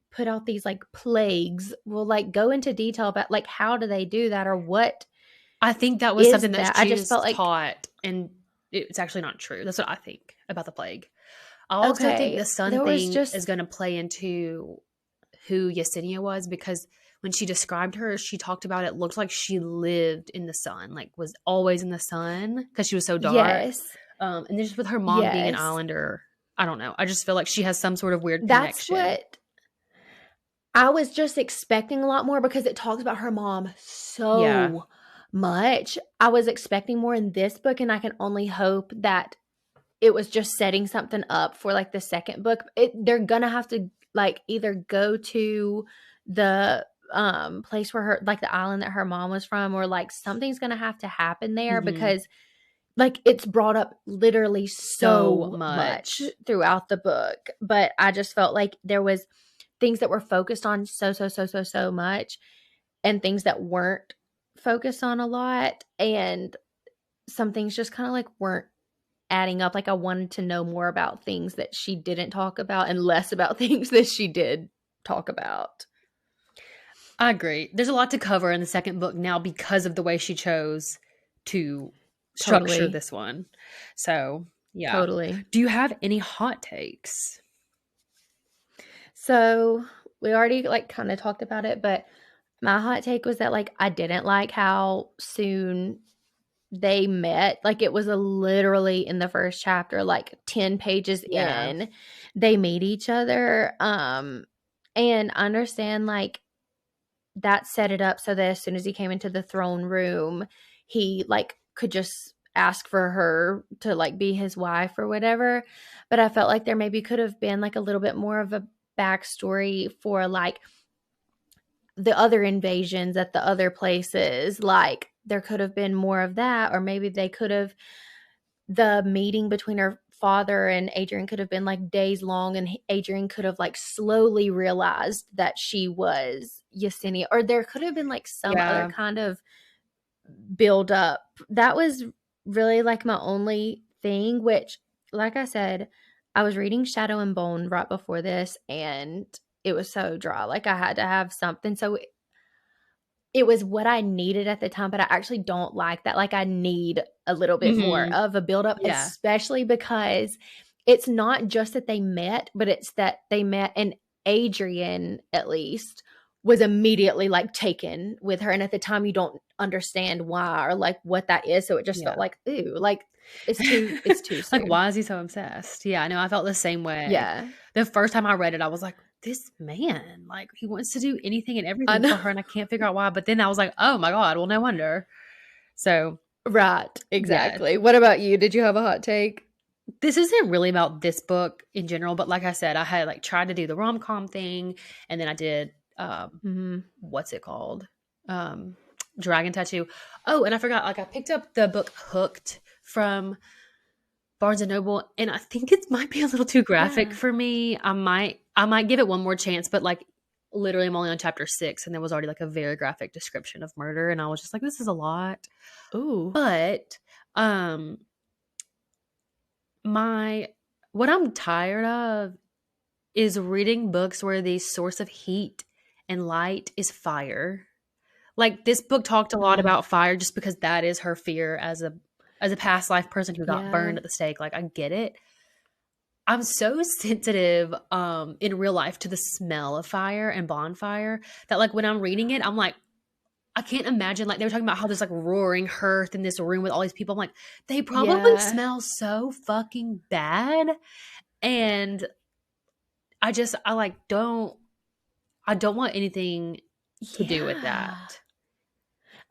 S1: put out these like plagues. We'll like go into detail about like how do they do that, or what.
S2: I think that was something that
S1: I just felt like
S2: taught, and it's actually not true. That's what I think about the plague. I also think the sun thing is going to play into who Yesenia was, because when she described her, she talked about it looked like she lived in the sun, like was always in the sun because she was so dark.
S1: Yes.
S2: And then just with her mom being an islander, I don't know. I just feel like she has some sort of weird connection.
S1: That's what I was just expecting a lot more, because it talks about her mom so much. I was expecting more in this book, and I can only hope that it was just setting something up for like the second book. They're gonna have to like either go to the place where her, like the island that her mom was from, or like something's gonna have to happen there because like it's brought up literally so much throughout the book. But I just felt like there was things that were focused on so much, and things that weren't focused on a lot, and some things just kind of like weren't adding up. Like I wanted to know more about things that she didn't talk about and less about things that she did talk about.
S2: I agree. There's a lot to cover in the second book now because of the way she chose to structure this one. So, yeah.
S1: Totally.
S2: Do you have any hot takes?
S1: So, we already like kind of talked about it, but my hot take was that like I didn't like how soon they met. Like it was literally in the first chapter, like 10 pages in, they meet each other. And understand like that set it up so that as soon as he came into the throne room, he like could just ask for her to like be his wife or whatever. But I felt like there maybe could have been like a little bit more of a backstory for like the other invasions at the other places. Like there could have been more of that, or maybe they could have, the meeting between her father and Adrian could have been like days long, and Adrian could have like slowly realized that she was Yesenia, or there could have been like some other kind of build up. That was really like my only thing, which like I said, I was reading Shadow and Bone right before this, and it was so dry. Like I had to have something. So it was what I needed at the time, but I actually don't like that. Like I need a little bit more of a buildup, especially because it's not just that they met, but it's that they met, and Adrian at least was immediately like taken with her. And at the time you don't understand why or like what that is. So it just felt like, ooh, like it's too soon.
S2: Like, why is he so obsessed? Yeah, I know. I felt the same way.
S1: Yeah.
S2: The first time I read it, I was like, this man, like he wants to do anything and everything for her, and I can't figure out why. But then I was like, oh my God, well, no wonder. So
S1: right, exactly. Yeah. What about you? Did you have a hot take?
S2: This isn't really about this book in general, but like I said, I had like tried to do the rom-com thing, and then I did what's it called? Dragon Tattoo. Oh, and I forgot, like I picked up the book Hooked from Barnes and Noble, and I think it might be a little too graphic for me. I might give it one more chance, but like literally I'm only on chapter 6, and there was already like a very graphic description of murder, and I was just like, this is a lot.
S1: Ooh.
S2: But what I'm tired of is reading books where the source of heat and light is fire. Like this book talked a lot about fire just because that is her fear as a past life person who got burned at the stake. Like I get it. I'm so sensitive in real life to the smell of fire and bonfire that like when I'm reading it, I'm like, I can't imagine, like they were talking about how there's like roaring hearth in this room with all these people. I'm like, they probably smell so fucking bad. And I don't want anything to do with that.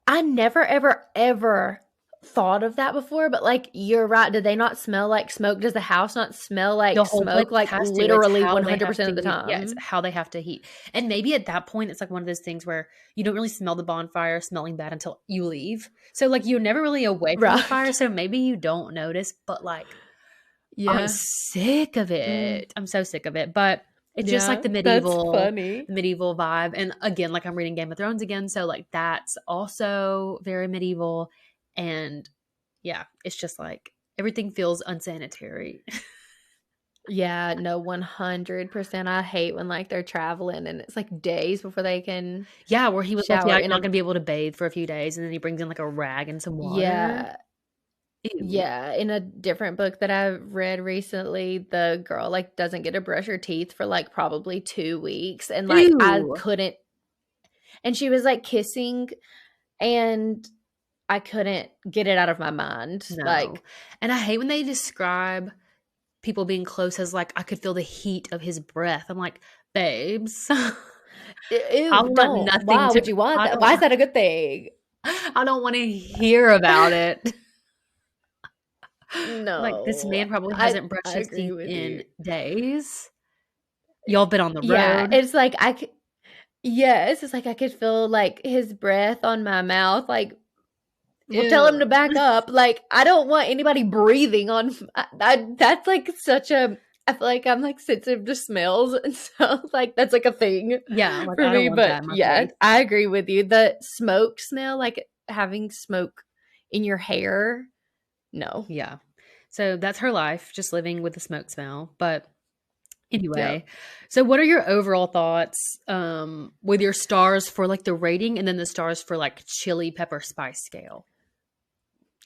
S1: I never, ever, ever thought of that before, but like you're right. Did they not smell like smoke? Does the house not smell like smoke? Like literally 100% of the time.
S2: Yeah, it's how they have to heat. And maybe at that point it's like one of those things where you don't really smell the bonfire smelling bad until you leave. So like you're never really away from the fire, so maybe you don't notice, but like I'm sick of it. I'm so sick of it. But it's just like the medieval vibe. And again, like I'm reading Game of Thrones again. So like that's also very medieval. And yeah, it's just like everything feels unsanitary.
S1: Yeah, no, 100%. I hate when like they're traveling and it's like days before they can.
S2: Yeah, where he was like, yeah, I'm not going to be able to bathe for a few days. And then he brings in like a rag and some water.
S1: Yeah. Ew. Yeah, in a different book that I've read recently, the girl like doesn't get to brush her teeth for like probably 2 weeks, and like I couldn't, and she was like kissing, and I couldn't get it out of my mind. No. Like,
S2: and I hate when they describe people being close as like I could feel the heat of his breath. I'm like, babes,
S1: ew, don't. Why would you want that? Why is that a good thing?
S2: I don't want to hear about it.
S1: No,
S2: like this man probably hasn't brushed his teeth in days. Y'all been on the road.
S1: Yeah, it's like Yes, it's like I could feel, like, his breath on my mouth, like, "Well, tell him to
S2: Ew.
S1: back up." Like, I don't want anybody breathing on that's, like, such a I feel like I'm, like, sensitive to smells, and so, like, that's, like, a thing
S2: Yeah, like,
S1: for
S2: I don't
S1: me,
S2: want
S1: but,
S2: that in my
S1: yeah,
S2: face.
S1: I agree with you. The smoke smell, like, having smoke in your hair, no.
S2: Yeah. So that's her life, just living with the smoke smell, but anyway,
S1: Yep.
S2: so what are your overall thoughts, with your stars for, like, the rating and then the stars for, like, chili pepper spice scale?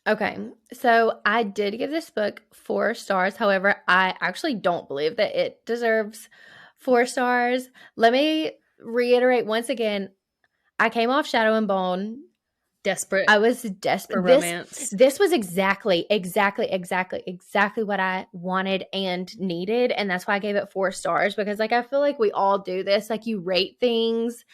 S1: Okay, so I did give this book 4 stars. However, I actually don't believe that it deserves 4 stars. Let me reiterate once again, I came off Shadow and Bone.
S2: Desperate
S1: I was
S2: for
S1: desperate.
S2: romance.
S1: This was exactly what I wanted and needed, and that's why I gave it 4 stars because, like, I feel like we all do this. Like, you rate things,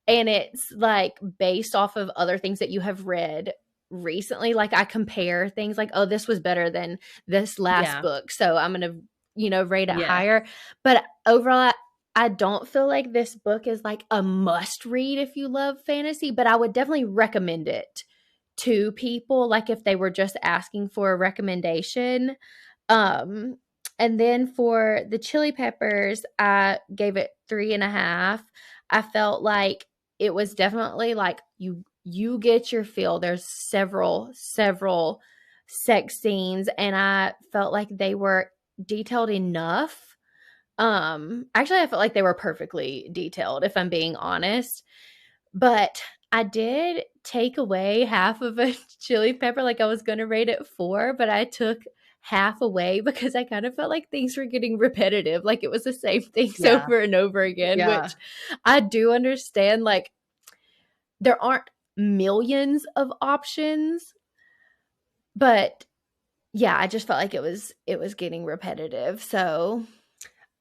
S1: and it's, like, based off of other things that you have read recently. Like, I compare things like, "Oh, this was better than this last
S2: Yeah.
S1: book, so I'm gonna, rate it
S2: Yeah.
S1: higher." But overall, I don't feel like this book is, like, a must read if you love fantasy, but I would definitely recommend it to people, like, if they were just asking for a recommendation. Um, and then for the Chili Peppers, I gave it 3.5. I felt like it was definitely, like, you get your feel. There's several sex scenes, and I felt like they were detailed enough. Actually, I felt like they were perfectly detailed, if I'm being honest. But I did take away half of a chili pepper, like, I was gonna rate it 4, but I took half away because I kind of felt like things were getting repetitive, like, it was the same things
S2: Yeah.
S1: over and over again,
S2: Yeah.
S1: which I do understand, like, there aren't millions of options, but, yeah, I just felt like it was getting repetitive, so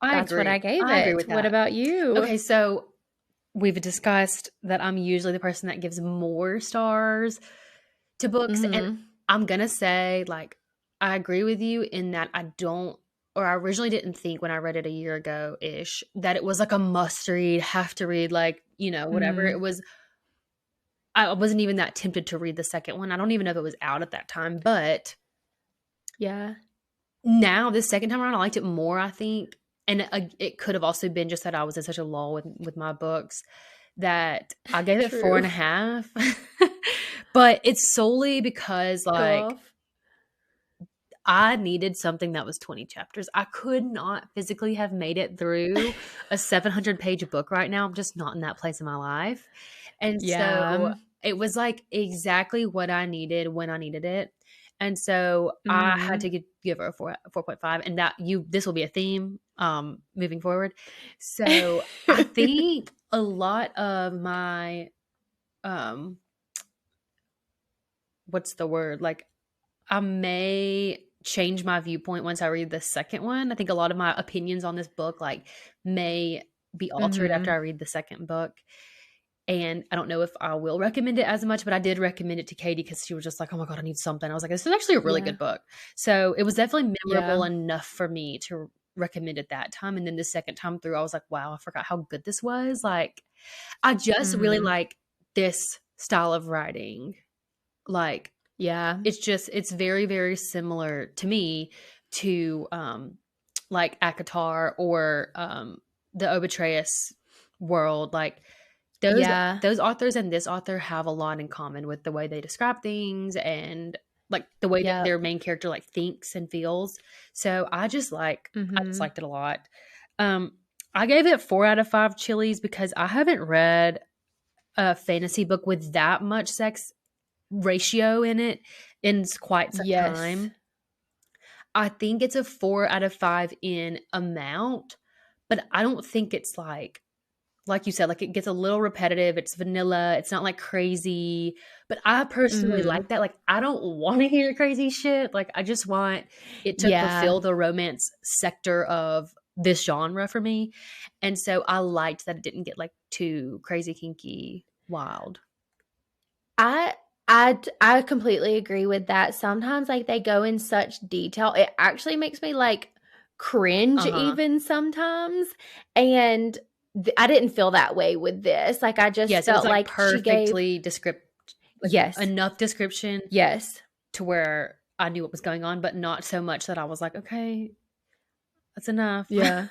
S2: I
S1: that's what I
S2: agree.
S1: gave
S2: I agree
S1: it.
S2: with
S1: What
S2: that.
S1: about you?
S2: Okay, so we've discussed that I'm usually the person that gives more stars to books, and
S1: Mhm.
S2: I'm gonna say, like, I agree with you in that I don't or I originally didn't think when I read it a year ago-ish that it was, like, a must read, have to read, like, whatever. It
S1: Mhm.
S2: was I wasn't even that tempted to read the second one. I don't even know if it was out at that time, but
S1: Yeah.
S2: now, this second time around, I liked it more, I think, and, it could have also been just that I was in such a lull with my books that I gave it
S1: True.
S2: 4.5, but it's solely because,
S1: Go
S2: like,
S1: off.
S2: I needed something that was 20 chapters. I could not physically have made it through a 700-page book right now. I'm just not in that place in my life, and so
S1: Yeah.
S2: it was, like, exactly what I needed when I needed it, and so I had to
S1: Mhm.
S2: give her a 4.5, and this will be a theme, moving forward. So, I think a lot of my, um, what's the word? Like, I may change my viewpoint once I read the second one. I think a lot of my opinions on this book, like, may be altered after I
S1: Mhm.
S2: read the second book. And I don't know if I will recommend it as much, but I did recommend it to Katie because she was just like, "Oh my god, I need something." I was like, "This is actually a really
S1: Yeah.
S2: good book." So it was definitely
S1: Yeah.
S2: memorable enough for me to recommend it that time. And then the second time through, I was like, "Wow, I forgot how good this was." Like, I just really
S1: Mhm.
S2: like this style of writing. Like,
S1: Yeah.
S2: it's very, very similar to me to, like, ACOTAR or, the Obatreus world, like, those
S1: Yeah.
S2: those authors and this author have a lot in common with the way they describe things and, like, the way that
S1: Yep.
S2: their main character, like, thinks and feels. So, I just
S1: Mhm.
S2: liked it a lot. Um, I gave it 4 out of 5 chilies because I haven't read a fantasy book with that much sex ratio in it in quite some
S1: Yes.
S2: time. I think it's a 4 out of 5 in amount, but I don't think it's like you said, like, it gets a little repetitive, it's vanilla, it's not, like, crazy, but I personally like
S1: Mhm.
S2: that, like, I don't wanna hear crazy shit, like, I just want it to
S1: Yeah.
S2: fulfill the romance sector of this genre for me, and so I liked that it didn't get, like, too crazy, kinky, wild.
S1: I I completely agree with that. Sometimes, like, they go in such detail, it actually makes me, like, cringe
S2: Uh-huh.
S1: even sometimes, and I didn't feel that way with this. Like, I just felt like
S2: perfectly descriptive.
S1: Yes.
S2: Enough description.
S1: Yes.
S2: To where I knew what was going on, but not so much that I was like, okay, that's enough.
S1: Yeah.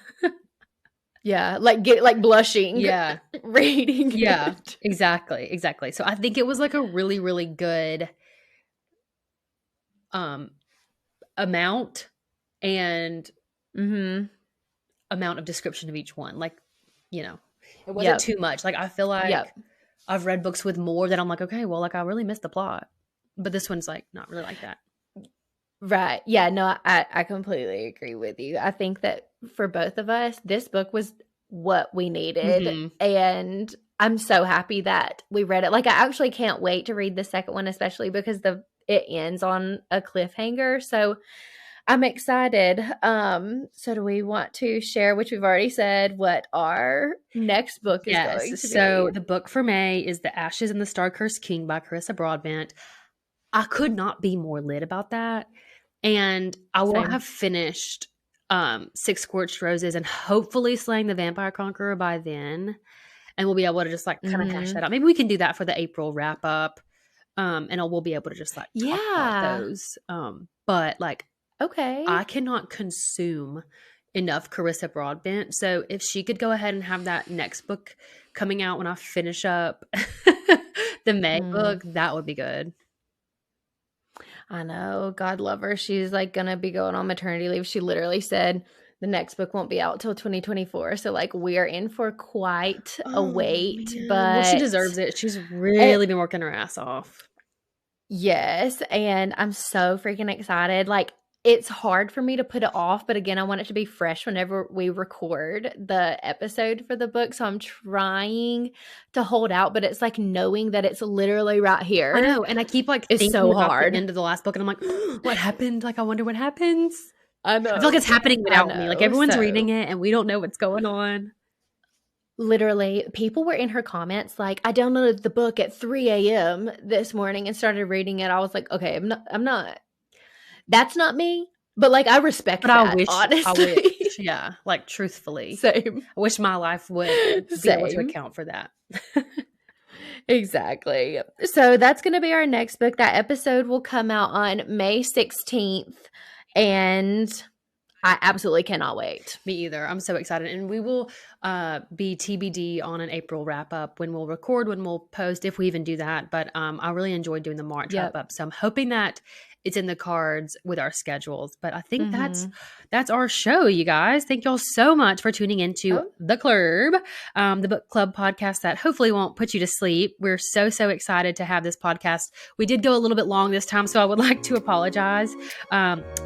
S1: Yeah. Like blushing.
S2: Yeah.
S1: Reading
S2: Yeah,
S1: it.
S2: Exactly. So I think it was like a really, really good amount and amount of description of each one. Like, you know, it wasn't too much. Like, I feel like I've read books with more that I'm like, okay, well, like, I really missed the plot. But this one's like not really like that.
S1: Right. Yeah, no, I completely agree with you. I think that for both of us, this book was what we needed. And I'm so happy that we read it. Like, I actually can't wait to read the second one, especially because it ends on a cliffhanger. So I'm excited. So do we want to share, which we've already said, what our next book is going to be?
S2: So the book for May is The Ashes and the Star-Cursed King by Carissa Broadbent. I could not be more lit about that. And I will have finished 6 Scorched Roses and hopefully Slaying the Vampire Conqueror by then. And we'll be able to just like kind of hash that out. Maybe we can do that for the April wrap up. And we'll be able to just like talk about those. But like,
S1: okay,
S2: I cannot consume enough Carissa Broadbent. So if she could go ahead and have that next book coming out when I finish up the May book, that would be good.
S1: I know. God love her. She's like going to be going on maternity leave. She literally said the next book won't be out till 2024. So like we're in for quite a wait.
S2: Man.
S1: But
S2: she deserves it. She's really been working her ass off.
S1: Yes. And I'm so freaking excited. Like, it's hard for me to put it off, but again, I want it to be fresh whenever we record the episode for the book. So I'm trying to hold out, but it's like knowing that it's literally right here.
S2: I know. And I keep like thinking so hard the end of the last book and I'm like, what happened? Like, I wonder what happens.
S1: I know.
S2: I feel like it's happening without me. Like, everyone's reading it and we don't know what's going on.
S1: Literally, people were in her comments like, I downloaded the book at 3 a.m. this morning and started reading it. I was like, okay, I'm not. That's not me, but like I respect that, honestly.
S2: I wish, yeah, like truthfully.
S1: Same.
S2: I wish my life would be able to account for that.
S1: Exactly. So that's going to be our next book. That episode will come out on May 16th, and I absolutely cannot wait.
S2: Me either. I'm so excited. And we will be TBD on an April wrap up when we'll record, when we'll post, if we even do that. But I really enjoyed doing the March wrap up. So I'm hoping that it's in the cards with our schedules. But I think that's our show, you guys. Thank y'all so much for tuning into The Club, the book club podcast that hopefully won't put you to sleep. We're so excited to have this podcast. We did go a little bit long this time, so I would like to apologize.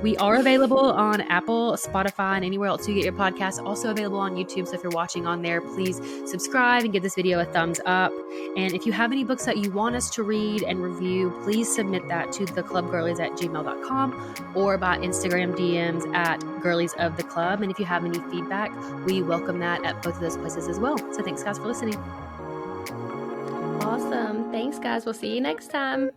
S2: We are available on Apple, Spotify, and anywhere else you get your podcasts. Also available on YouTube. So if you're watching on there, please subscribe and give this video a thumbs up. And if you have any books that you want us to read and review, please submit that to theclubgirlies@gmail.com or by Instagram DMs at Girlies of the Club. And if you have any feedback, we welcome that at both of those places as well. So thanks, guys, for listening.
S1: Awesome. Thanks, guys. We'll see you next time.